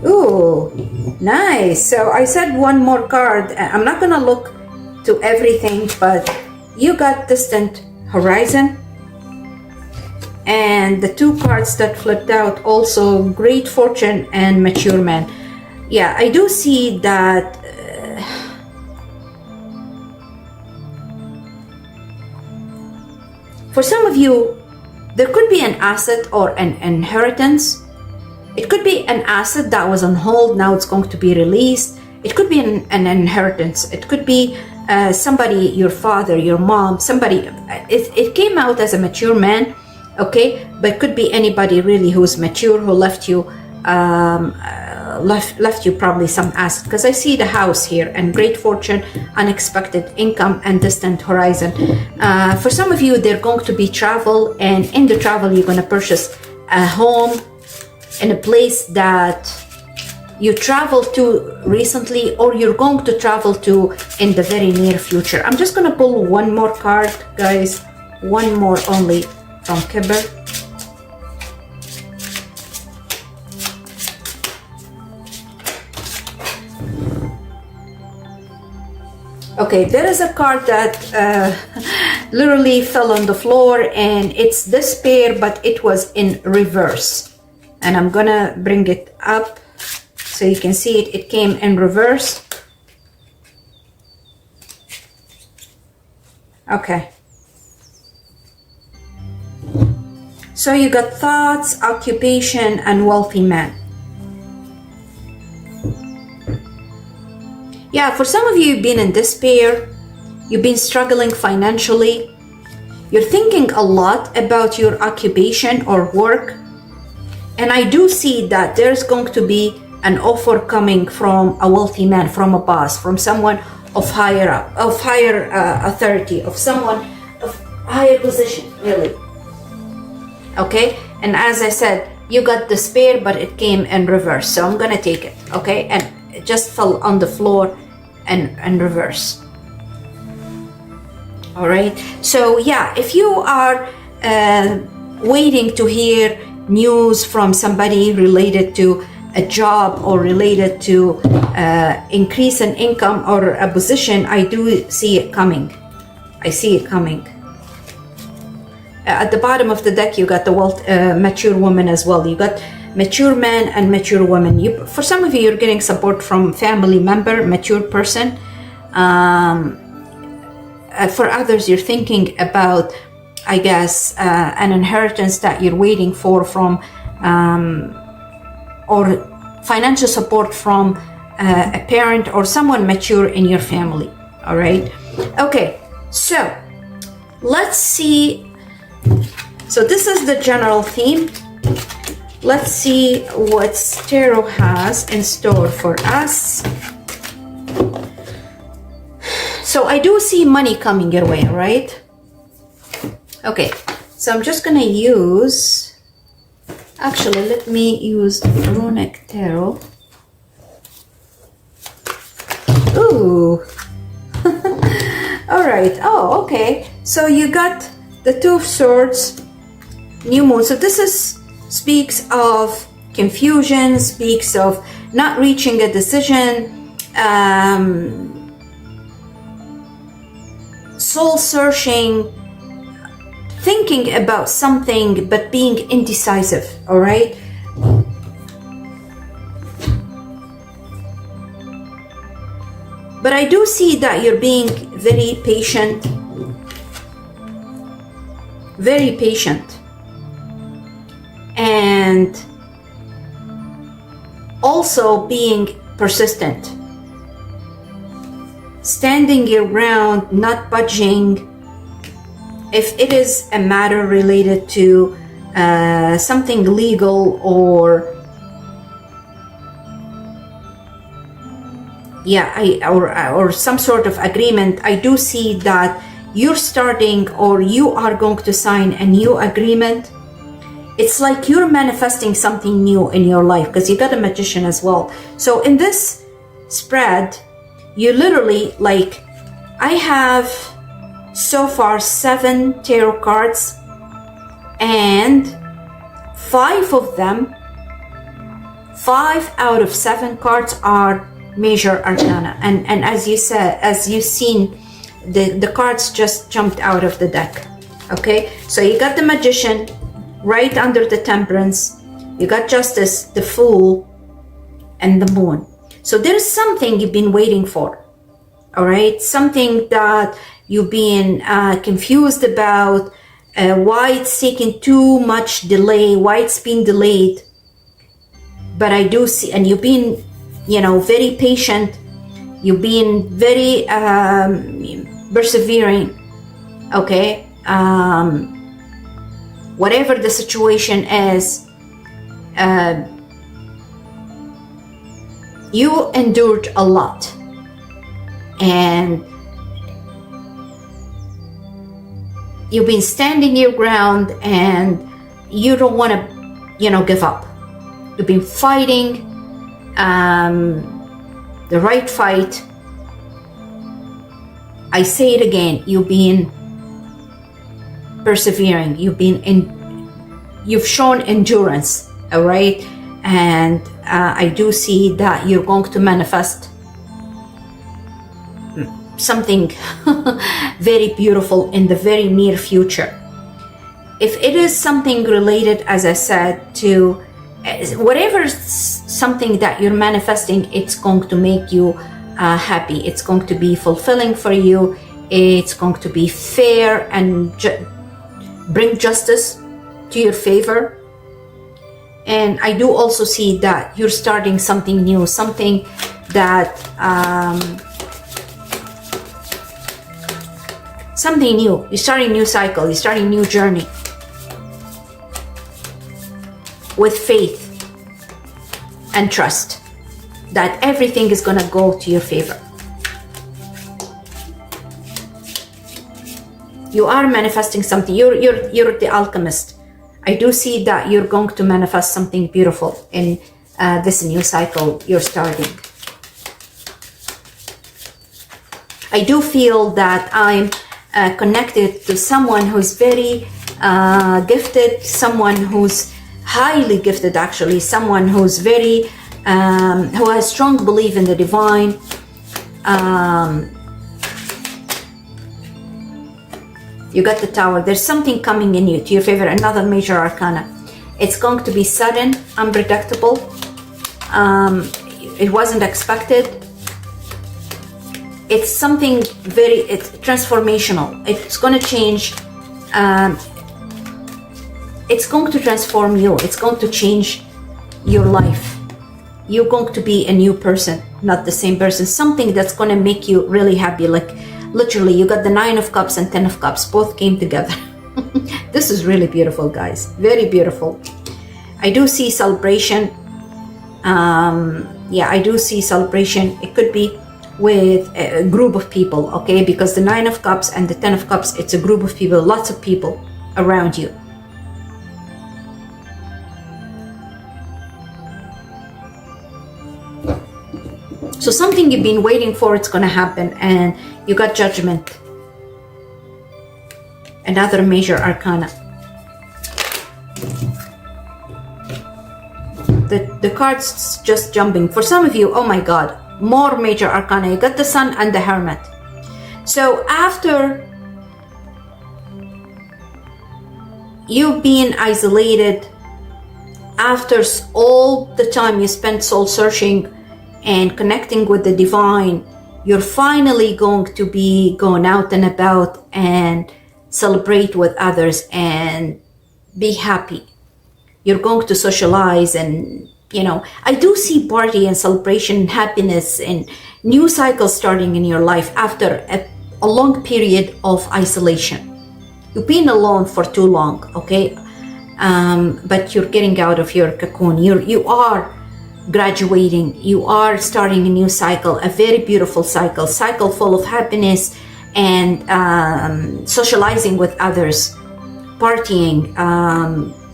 Ooh, nice. So I said one more card. I'm not going to look to everything, but you got distant horizon. And the 2 cards that flipped out also great fortune and mature man. Yeah, I do see that for some of you, there could be an asset or an inheritance. It could be an asset that was on hold, now it's going to be released. It could be an inheritance. It could be somebody, your father, your mom, somebody. It came out as a mature man. Okay, but it could be anybody really who's mature, who left you left you probably some asset, because I see the house here and great fortune, unexpected income, and distant horizon. For some of you, they're going to be travel, and in the travel you're going to purchase a home in a place that you traveled to recently, or you're going to travel to in the very near future. I'm just going to pull one more card, guys, one more only from Kibber. Okay, there is a card that literally fell on the floor, and it's this pair, but it was in reverse. And I'm gonna bring it up so you can see it. It came in reverse. Okay. So you got thoughts, occupation, and wealthy man. Yeah, for some of you, you've been in despair. You've been struggling financially. You're thinking a lot about your occupation or work. And I do see that there's going to be an offer coming from a wealthy man, from a boss, from someone of higher authority, of someone of higher position, really. Okay, and as I said, you got despair, but it came in reverse, so I'm gonna take it. Okay, and it just fell on the floor and reverse. All right, so yeah, if you are waiting to hear news from somebody related to a job or related to increase in income or a position, I do see it coming. I see it coming. At the bottom of the deck, you got the mature woman as well. You got mature man and mature woman. For some of you, you're getting support from family member, mature person. For others, you're thinking about, I guess, an inheritance that you're waiting for from, or financial support from a parent or someone mature in your family. All right. Okay. So let's see. So this is the general theme. Let's see what tarot has in store for us. So I do see money coming your way, right? Okay, so I'm just gonna use, actually, let me use runic tarot. Ooh. All right. Oh, okay. So you got the Two of Swords, New Moon. So this speaks of confusion, speaks of not reaching a decision, soul searching, thinking about something but being indecisive. All right. But I do see that you're being very patient, and also being persistent, standing your ground, not budging. If it is a matter related to something legal or or some sort of agreement, I do see that you're starting or you are going to sign a new agreement. It's like you're manifesting something new in your life because you got a Magician as well. So in this spread, you literally, like, I have so far 7 tarot cards, and 5 out of 7 cards are major arcana, and as you said, as you've seen, the cards just jumped out of the deck. Okay, so you got the Magician right under the Temperance, you got Justice, the Fool, and the Moon. So there's something you've been waiting for. All right, something that you've been confused about, why it's taking too much delay, why it's been delayed. But I do see, and you've been, very patient. You've been very persevering. Okay, whatever the situation is, you endured a lot, and you've been standing your ground, and you don't want to, give up. You've been fighting the right fight. I say it again, you've been persevering, you've shown endurance. All right, and I do see that you're going to manifest something very beautiful in the very near future. If it is something related, as I said, to whatever something that you're manifesting, it's going to make you happy. It's going to be fulfilling for you. It's going to be fair and bring justice to your favor. And I do also see that you're starting something new, something that something new. You're starting a new cycle. You're starting a new journey with faith and trust that everything is going to go to your favor. You are manifesting something. You're the alchemist. I do see that you're going to manifest something beautiful in this new cycle you're starting. I do feel that I'm connected to someone who's very gifted, someone who's highly gifted, actually, someone who's very who has strong belief in the divine. You got the Tower. There's something coming in you to your favor, another major arcana. It's going to be sudden, unpredictable. It wasn't expected. It's something it's transformational. It's going to change. It's going to transform you. It's going to change your life. You're going to be a new person, not the same person. Something that's going to make you really happy. Like literally, you got the 9 of Cups and 10 of Cups. Both came together. This is really beautiful, guys. Very beautiful. I do see celebration. Yeah, I do see celebration. It could be with a group of people, okay? Because the 9 of Cups and the 10 of Cups, it's a group of people, lots of people around you. So something you've been waiting for, it's going to happen, and you got Judgment. Another major arcana. The cards just jumping. For some of you, oh my God, more major arcana. You got the Sun and the Hermit. So after you've been isolated, after all the time you spent soul searching and connecting with the divine, you're finally going to be going out and about and celebrate with others and be happy. You're going to socialize, and you know, I do see party and celebration and happiness and new cycles starting in your life after a long period of isolation. You've been alone for too long, okay? But you're getting out of your cocoon. You are graduating. You are starting a new cycle, a very beautiful cycle full of happiness and socializing with others, partying,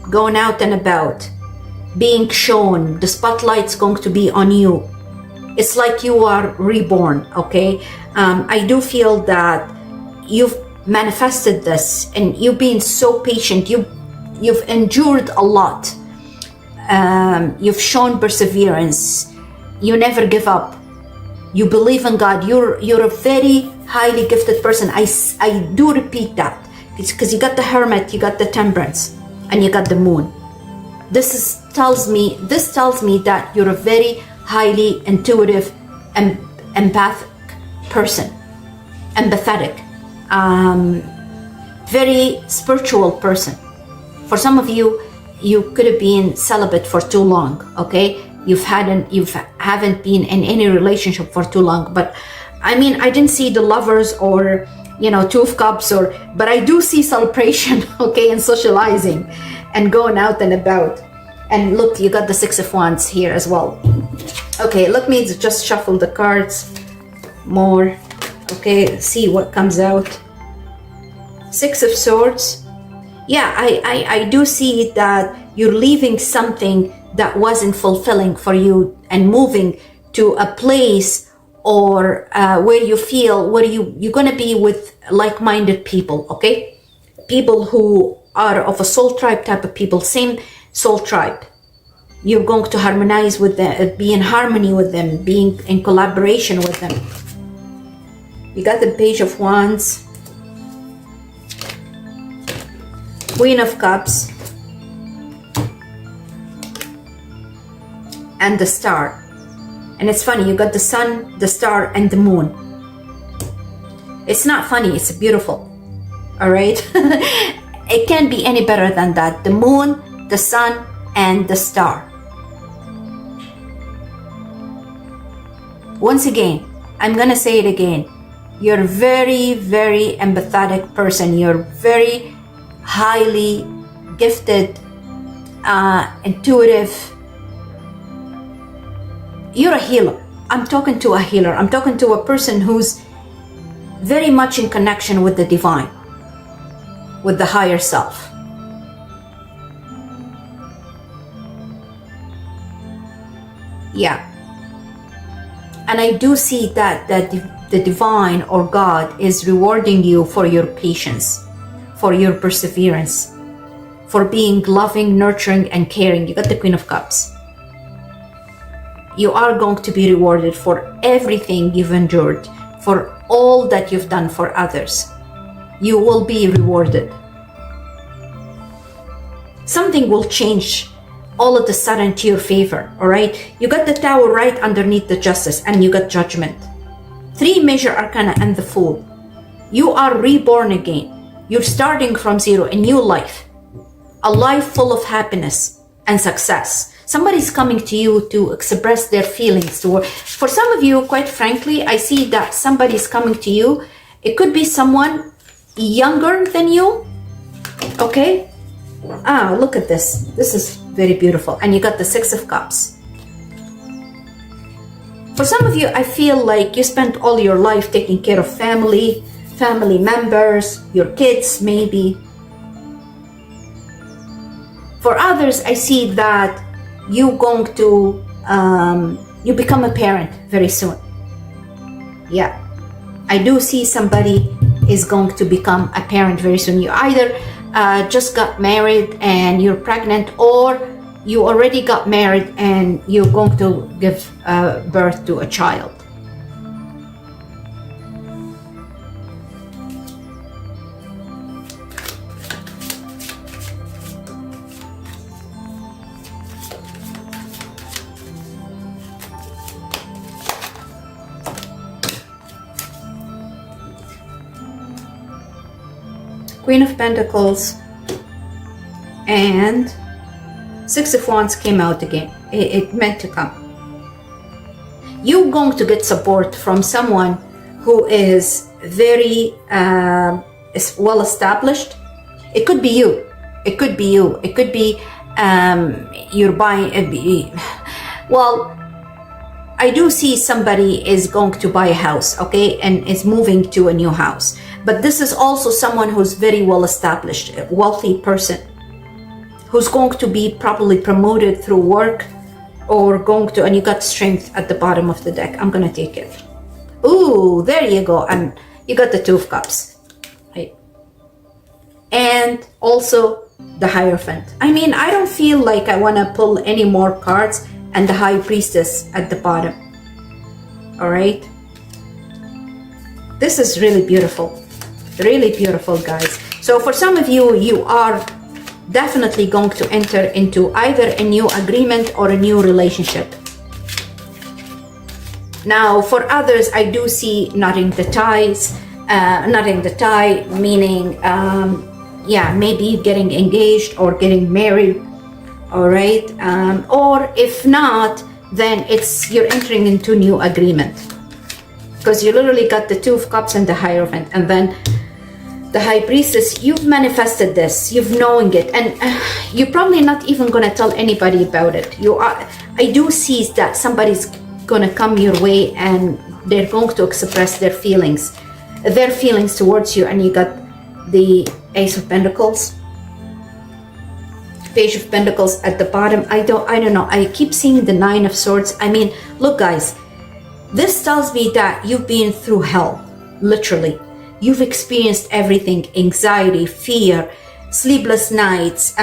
going out and about, being shown. The spotlight's going to be on you. It's like you are reborn, okay? I do feel that you've manifested this, and you've been so patient. You've endured a lot. You've shown perseverance. You never give up. You believe in God. You're a very highly gifted person. I do repeat that. It's because you got the Hermit, you got the Temperance, and you got the Moon. This tells me that you're a very highly intuitive and empathic person. Empathetic. Very spiritual person. For some of you, you could have been celibate for too long, okay? You haven't been in any relationship for too long. But I mean, I didn't see the Lovers or, you know, 2 of Cups, but I do see celebration, okay, and socializing and going out and about. And look, you got the 6 of Wands here as well. Okay, let me just shuffle the cards more. Okay, see what comes out. 6 of Swords. Yeah, I do see that you're leaving something that wasn't fulfilling for you and moving to a place or where you feel, where you're going to be with like-minded people, okay? People who are of a soul tribe type of people, same soul tribe. You're going to harmonize with them, be in harmony with them, being in collaboration with them. You got the Page of Wands, Queen of Cups, and the Star. And it's funny, you got the Sun, the Star, and the Moon. It's not funny, it's beautiful. All right? It can't be any better than that. The Moon, the Sun, and the Star. Once again, I'm gonna say it again. You're a very, very empathetic person. You're very highly gifted, intuitive. You're a healer. I'm talking to a healer. I'm talking to a person who's very much in connection with the divine, with the higher self. Yeah. And I do see that the divine or God is rewarding you for your patience, for your perseverance, for being loving, nurturing, and caring. You got the Queen of Cups. You are going to be rewarded for everything you've endured, for all that you've done for others. You will be rewarded. Something will change all of a sudden to your favor, all right? You got the Tower right underneath the Justice, and you got Judgment. 3 major arcana and the Fool. You are reborn again. You're starting from zero, a new life. A life full of happiness and success. Somebody's coming to you to express their feelings. For some of you, quite frankly, I see that somebody's coming to you. It could be someone younger than you, okay? Ah, look at this. This is very beautiful. And you got the 6 of Cups. For some of you, I feel like you spent all your life taking care of family members, your kids maybe. For others, I see that you're going to, you become a parent very soon. Yeah, I do see somebody is going to become a parent very soon. You either just got married and you're pregnant, or you already got married and you're going to give birth to a child. Queen of Pentacles and 6 of Wands came out again. It meant to come. You're going to get support from someone who is very is well established. It could be you. It could be you. It could be you're buying. Well, I do see somebody is going to buy a house, okay, and is moving to a new house. But this is also someone who's very well established, a wealthy person, who's going to be probably promoted through work, or going to, and you got Strength at the bottom of the deck. I'm going to take it. Ooh, there you go. And you got the 2 of Cups, right? And also the Hierophant. I mean, I don't feel like I want to pull any more cards, and the High Priestess at the bottom. All right. This is really beautiful. Really beautiful, guys. So for some of you, you are definitely going to enter into either a new agreement or a new relationship. Now, for others, I do see knotting the ties, knotting the tie, meaning, yeah, maybe getting engaged or getting married, all right? Or if not, then you're entering into new agreement, because you literally got the 2 of Cups and the Hierophant, and then the High Priestess. You've manifested this, you've knowing it, and you're probably not even going to tell anybody about it. I do see that somebody's going to come your way and they're going to express their feelings towards you. And you got the Ace of Pentacles, Page of Pentacles at the bottom. I don't know, I keep seeing the 9 of Swords. I mean, look, guys, this tells me that you've been through hell, literally. You've experienced everything: anxiety, fear, sleepless nights,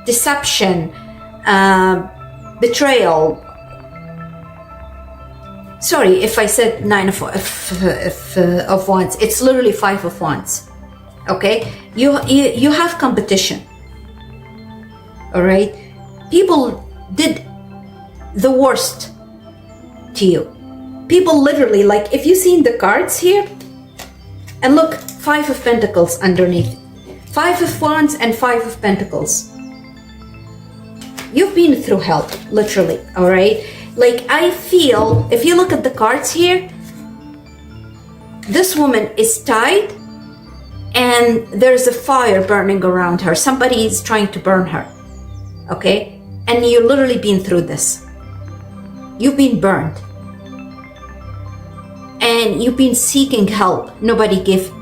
deception, betrayal. Sorry if I said 9 of Wands. It's literally 5 of Wands. Okay, you have competition. All right, people did the worst to you. People literally, like, if you seen the cards here, and look, 5 of Pentacles underneath, 5 of Wands and 5 of Pentacles. You've been through hell, literally, all right? Like, I feel, if you look at the cards here, this woman is tied and there's a fire burning around her. Somebody is trying to burn her, okay? And you've literally been through this. You've been burned. And you've been seeking help. Nobody did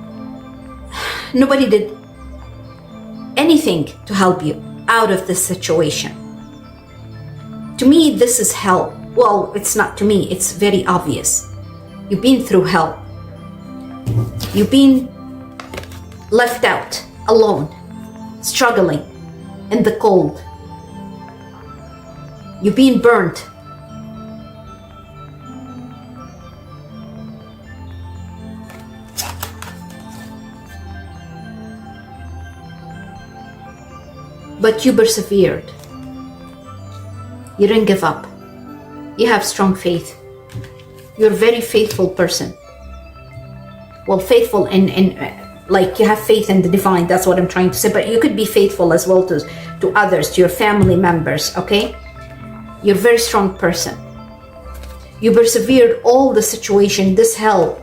anything to help you out of this situation. To me, this is hell. Well, it's not to me, it's very obvious. You've been through hell. You've been left out, alone, struggling in the cold. You've been burnt but you persevered. You didn't give up. You have strong faith. You're a very faithful person. Well, faithful in like you have faith in the divine, that's what I'm trying to say, but you could be faithful as well to others, to your family members, okay? You're a very strong person. You persevered all the situation, this hell,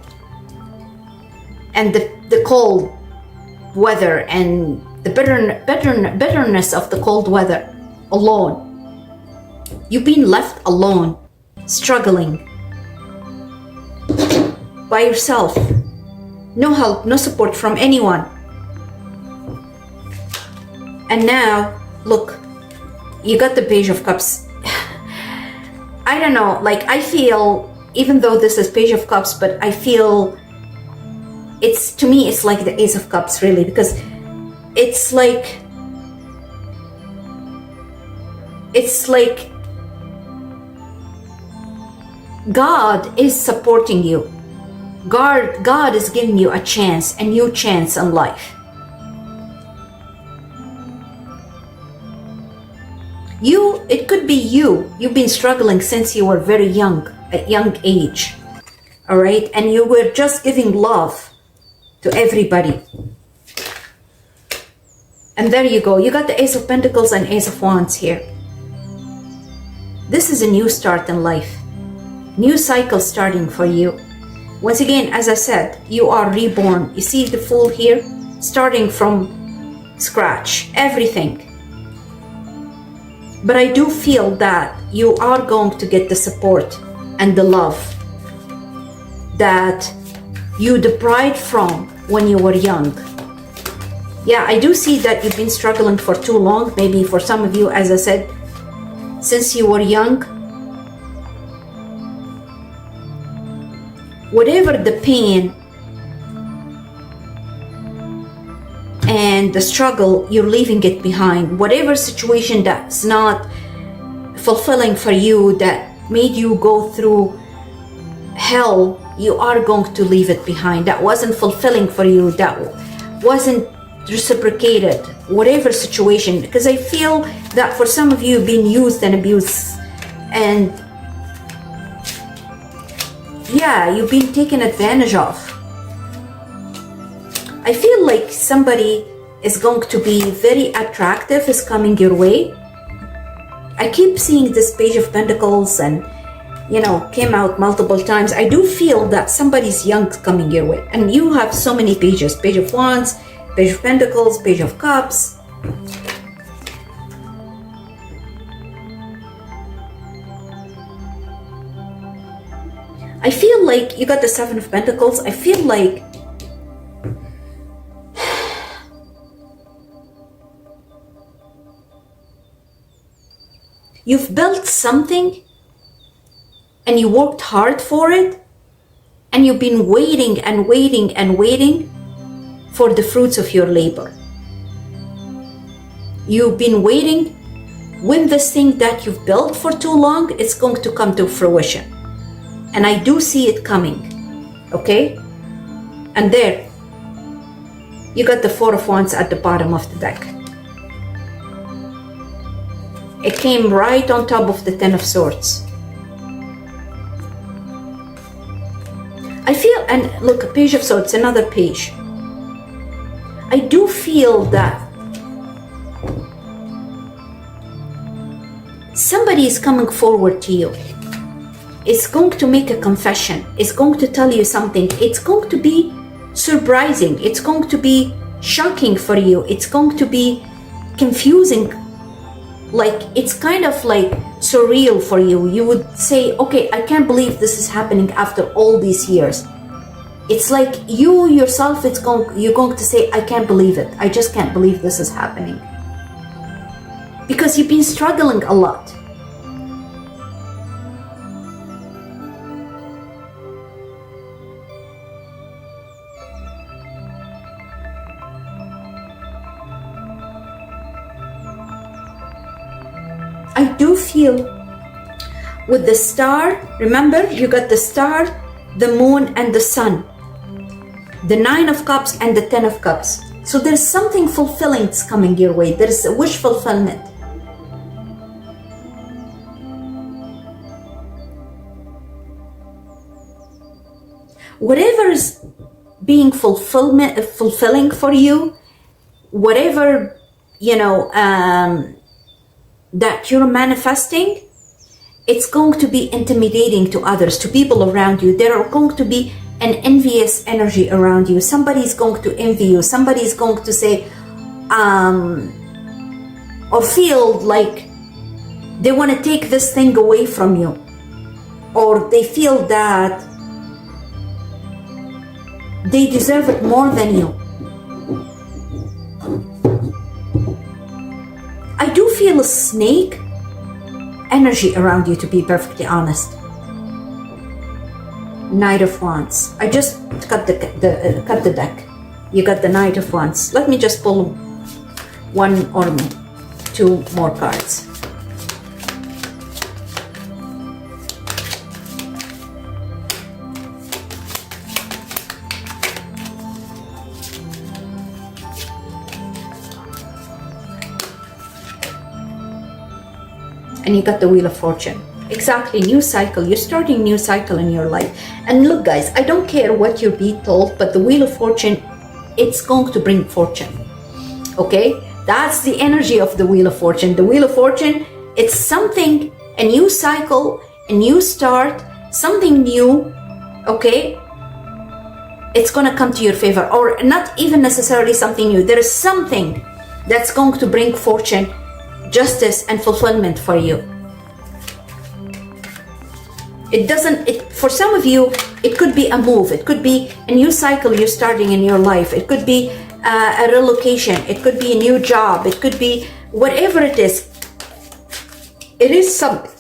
and the cold weather, and the bitterness of the cold weather, alone. You've been left alone, struggling by yourself. No help, no support from anyone. And now, look, you got the Page of Cups. I don't know, like I feel, even though this is Page of Cups, but I feel it's, to me, it's like the Ace of Cups, really, because it's like God is supporting you. God is giving you a chance, a new chance in life. It could be you've been struggling since you were very young, at young age, all right? And you were just giving love to everybody. And there you go, you got the Ace of Pentacles and Ace of Wands here. This is a new start in life, new cycle starting for you. Once again, as I said, you are reborn. You see the Fool here? Starting from scratch, everything. But I do feel that you are going to get the support and the love that you deprived from when you were young. Yeah, I do see that you've been struggling for too long. Maybe for some of you, as I said, since you were young. Whatever the pain and the struggle, you're leaving it behind. Whatever situation that's not fulfilling for you, that made you go through hell, you are going to leave it behind. That wasn't fulfilling for you, that wasn't reciprocated, whatever situation. Because I feel that for some of you, being used and abused, and yeah, you've been taken advantage of. I feel like somebody is going to be very attractive is coming your way. I keep seeing this Page of Pentacles and, you know, came out multiple times. I do feel that somebody's young coming your way. And you have so many pages. Page of Wands, Page of Pentacles, Page of Cups. I feel like you got the Seven of Pentacles. I feel like you've built something and you worked hard for it, and you've been waiting and waiting and waiting for the fruits of your labor. You've been waiting when this thing that you've built for too long, it's going to come to fruition. And I do see it coming, okay? And there, you got the Four of Wands at the bottom of the deck. It came right on top of the Ten of Swords. I feel, and look, a Page of Swords, another page. I do feel that somebody is coming forward to you. It's going to make a confession. It's going to tell you something. It's going to be surprising. It's going to be shocking for you. It's going to be confusing. Like, it's kind of like surreal for you. You would say, okay, I can't believe this is happening after all these years. It's like you yourself, you're going to say, I can't believe it. I just can't believe this is happening. Because you've been struggling a lot. I do feel with the star, remember, you got the star, the moon, and the sun. The Nine of Cups and the Ten of Cups. So there's something fulfilling that's coming your way. There's a wish fulfillment. Whatever is being fulfilling for you, whatever, that you're manifesting, it's going to be intimidating to others, to people around you. There are going to be an envious energy around you. Somebody's going to envy you. Somebody's going to say, or feel like they want to take this thing away from you, or they feel that they deserve it more than you. I do feel a snake energy around you, to be perfectly honest. Knight of Wands. I just cut the deck. You got the Knight of Wands. Let me just pull one or two more cards. And you got the Wheel of Fortune. Exactly, new cycle. You're starting new cycle in your life. And look, guys, I don't care what you're being told, but the Wheel of Fortune, it's going to bring fortune. Okay? That's the energy of the Wheel of Fortune. The Wheel of Fortune, it's something, a new cycle, a new start, something new, okay? It's going to come to your favor, or not even necessarily something new. There is something that's going to bring fortune, justice, and fulfillment for you. For some of you, it could be a move. It could be a new cycle you're starting in your life. It could be a relocation. It could be a new job. It could be whatever it is. It is something.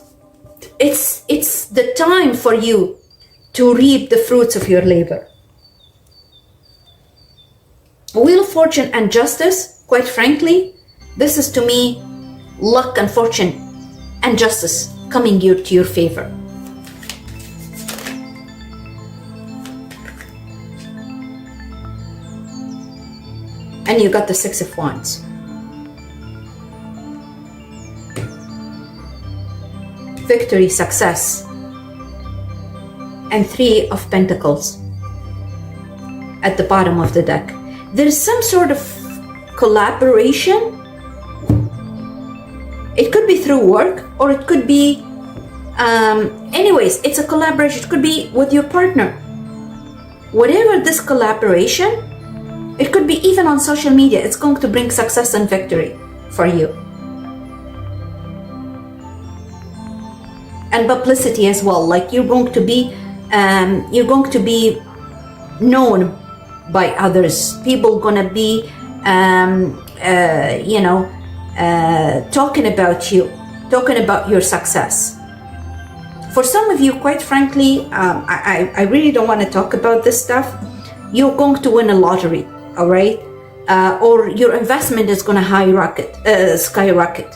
It's the time for you to reap the fruits of your labor. Wheel of Fortune and Justice, quite frankly, this is to me luck and fortune and justice coming to your favor. And you got the Six of Wands. Victory, success. And Three of Pentacles at the bottom of the deck. There's some sort of collaboration. It could be through work, or it could be, anyways, it's a collaboration. It could be with your partner. Whatever this collaboration, it could be even on social media. It's going to bring success and victory for you. And publicity as well. Like you're going to be known by others. People gonna be, talking about you, talking about your success. For some of you, quite frankly, I really don't want to talk about this stuff. You're going to win a lottery, all right? Or your investment is going to skyrocket.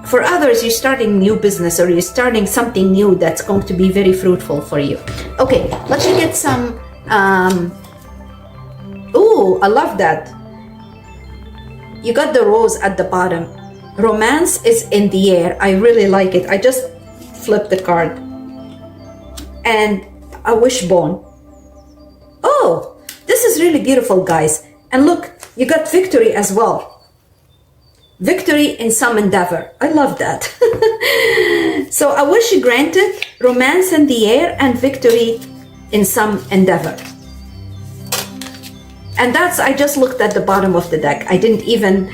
For others, you're starting new business, or you're starting something new that's going to be very fruitful for you. Okay, let's get some. Oh, I love that. You got the rose at the bottom. Romance is in the air. I really like it. I just flipped the card. And a wishbone. Oh, this is really beautiful, guys. And look, you got victory as well. Victory in some endeavor. I love that. So a wish granted, romance in the air, and victory in some endeavor. And that's, I just looked at the bottom of the deck. I didn't even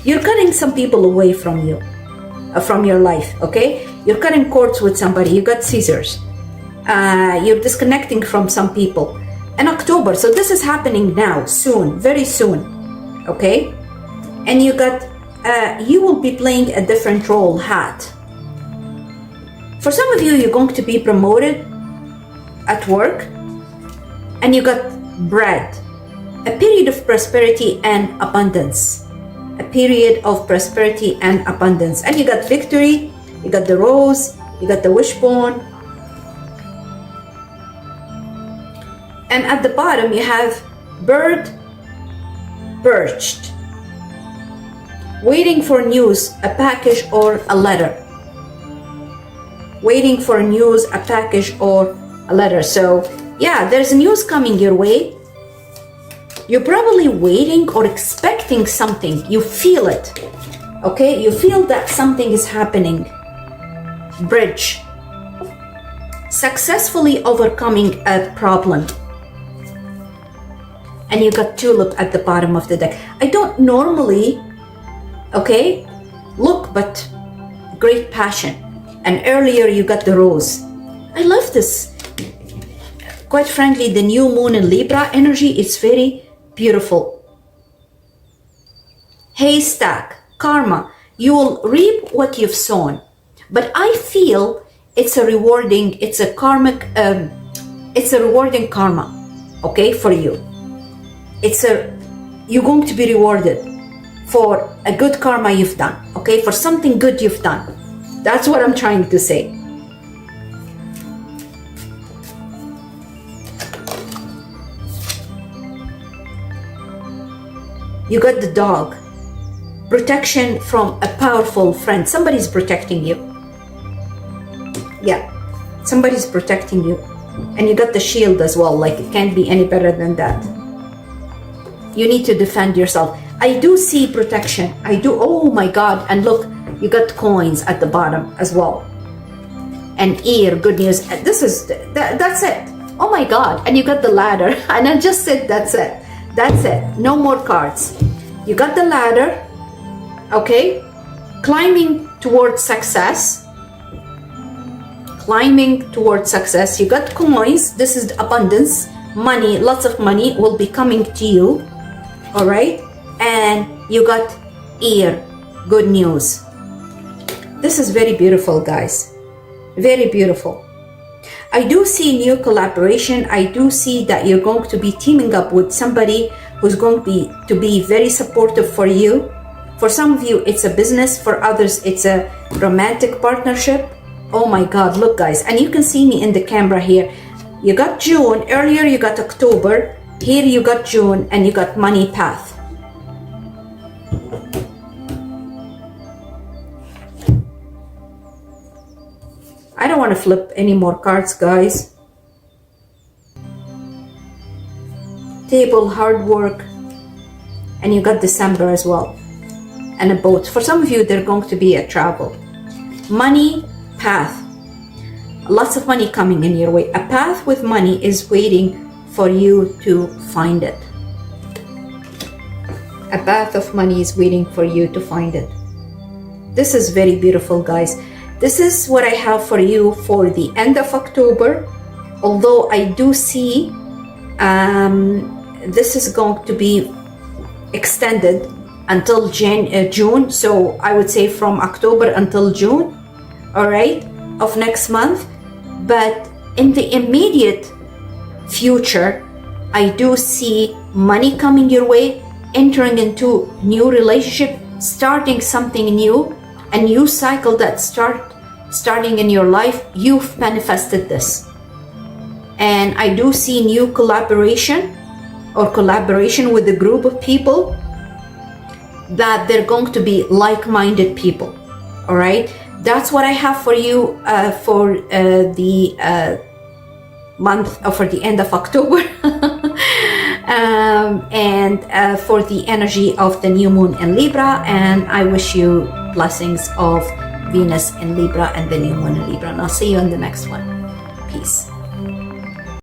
you're cutting some people away from you, from your life, okay? You're cutting cords with somebody. You got scissors. You're disconnecting from some people in October. So this is happening now, soon, very soon, okay? And you got, you will be playing a different role, hat. For some of you, you're going to be promoted at work, and you got bread, a period of prosperity and abundance. a period of prosperity and abundance. And you got victory, you got the rose, you got the wishbone. And at the bottom you have bird perched, waiting for news, a package or a letter. Waiting for news, a package or a letter. So yeah, there's news coming your way. You're probably waiting or expecting something. You feel it. Okay, you feel that something is happening. Bridge. Successfully overcoming a problem. And you got tulip at the bottom of the deck. I don't normally, okay, look, but great passion. And earlier you got the rose. I love this. Quite frankly, the new moon in Libra energy is very beautiful. Haystack, karma. You will reap what you've sown. But I feel it's a rewarding, it's a karmic, it's a rewarding karma, okay, for you. You're going to be rewarded for a good karma you've done, okay, for something good you've done. That's what I'm trying to say. You got the dog. Protection from a powerful friend. Somebody's protecting you. Yeah, somebody's protecting you. And you got the shield as well, like it can't be any better than that. You need to defend yourself. I do see protection. I do, oh my God. And look, you got coins at the bottom as well. And ear, good news. This is, that's it. Oh my God. And you got the ladder. And I just said, that's it. That's it. No more cards. You got the ladder. Okay. Climbing towards success. Climbing towards success. You got coins. This is abundance. Money, lots of money will be coming to you. All right. And you got ear, good news. This is very beautiful, guys. Very beautiful. I do see new collaboration. I do see that you're going to be teaming up with somebody who's going to be very supportive for you. For some of you, it's a business. For others, it's a romantic partnership. Oh my God, look guys. And you can see me in the camera here. You got June. Earlier, you got October. Here you got June and you got money path. I don't want to flip any more cards, guys. Table, hard work. And you got December as well. And a boat. For some of you, they're going to be a travel. Money, path. Lots of money coming in your way. A path with money is waiting for you to find it. A path of money is waiting for you to find it. This is very beautiful, guys. This is what I have for you for the end of October. Although I do see this is going to be extended until June. So I would say from October until June, all right, of next month. But in the immediate future, I do see money coming your way, entering into new relationship, starting something new, a new cycle that starting in your life. You've manifested this. And I do see new collaboration or collaboration with a group of people that they're going to be like-minded people. All right. That's what I have for you for the month or for the end of October. And for the energy of the new moon in Libra. And I wish you blessings of Venus in Libra and the new moon in Libra. And I'll see you in the next one. Peace.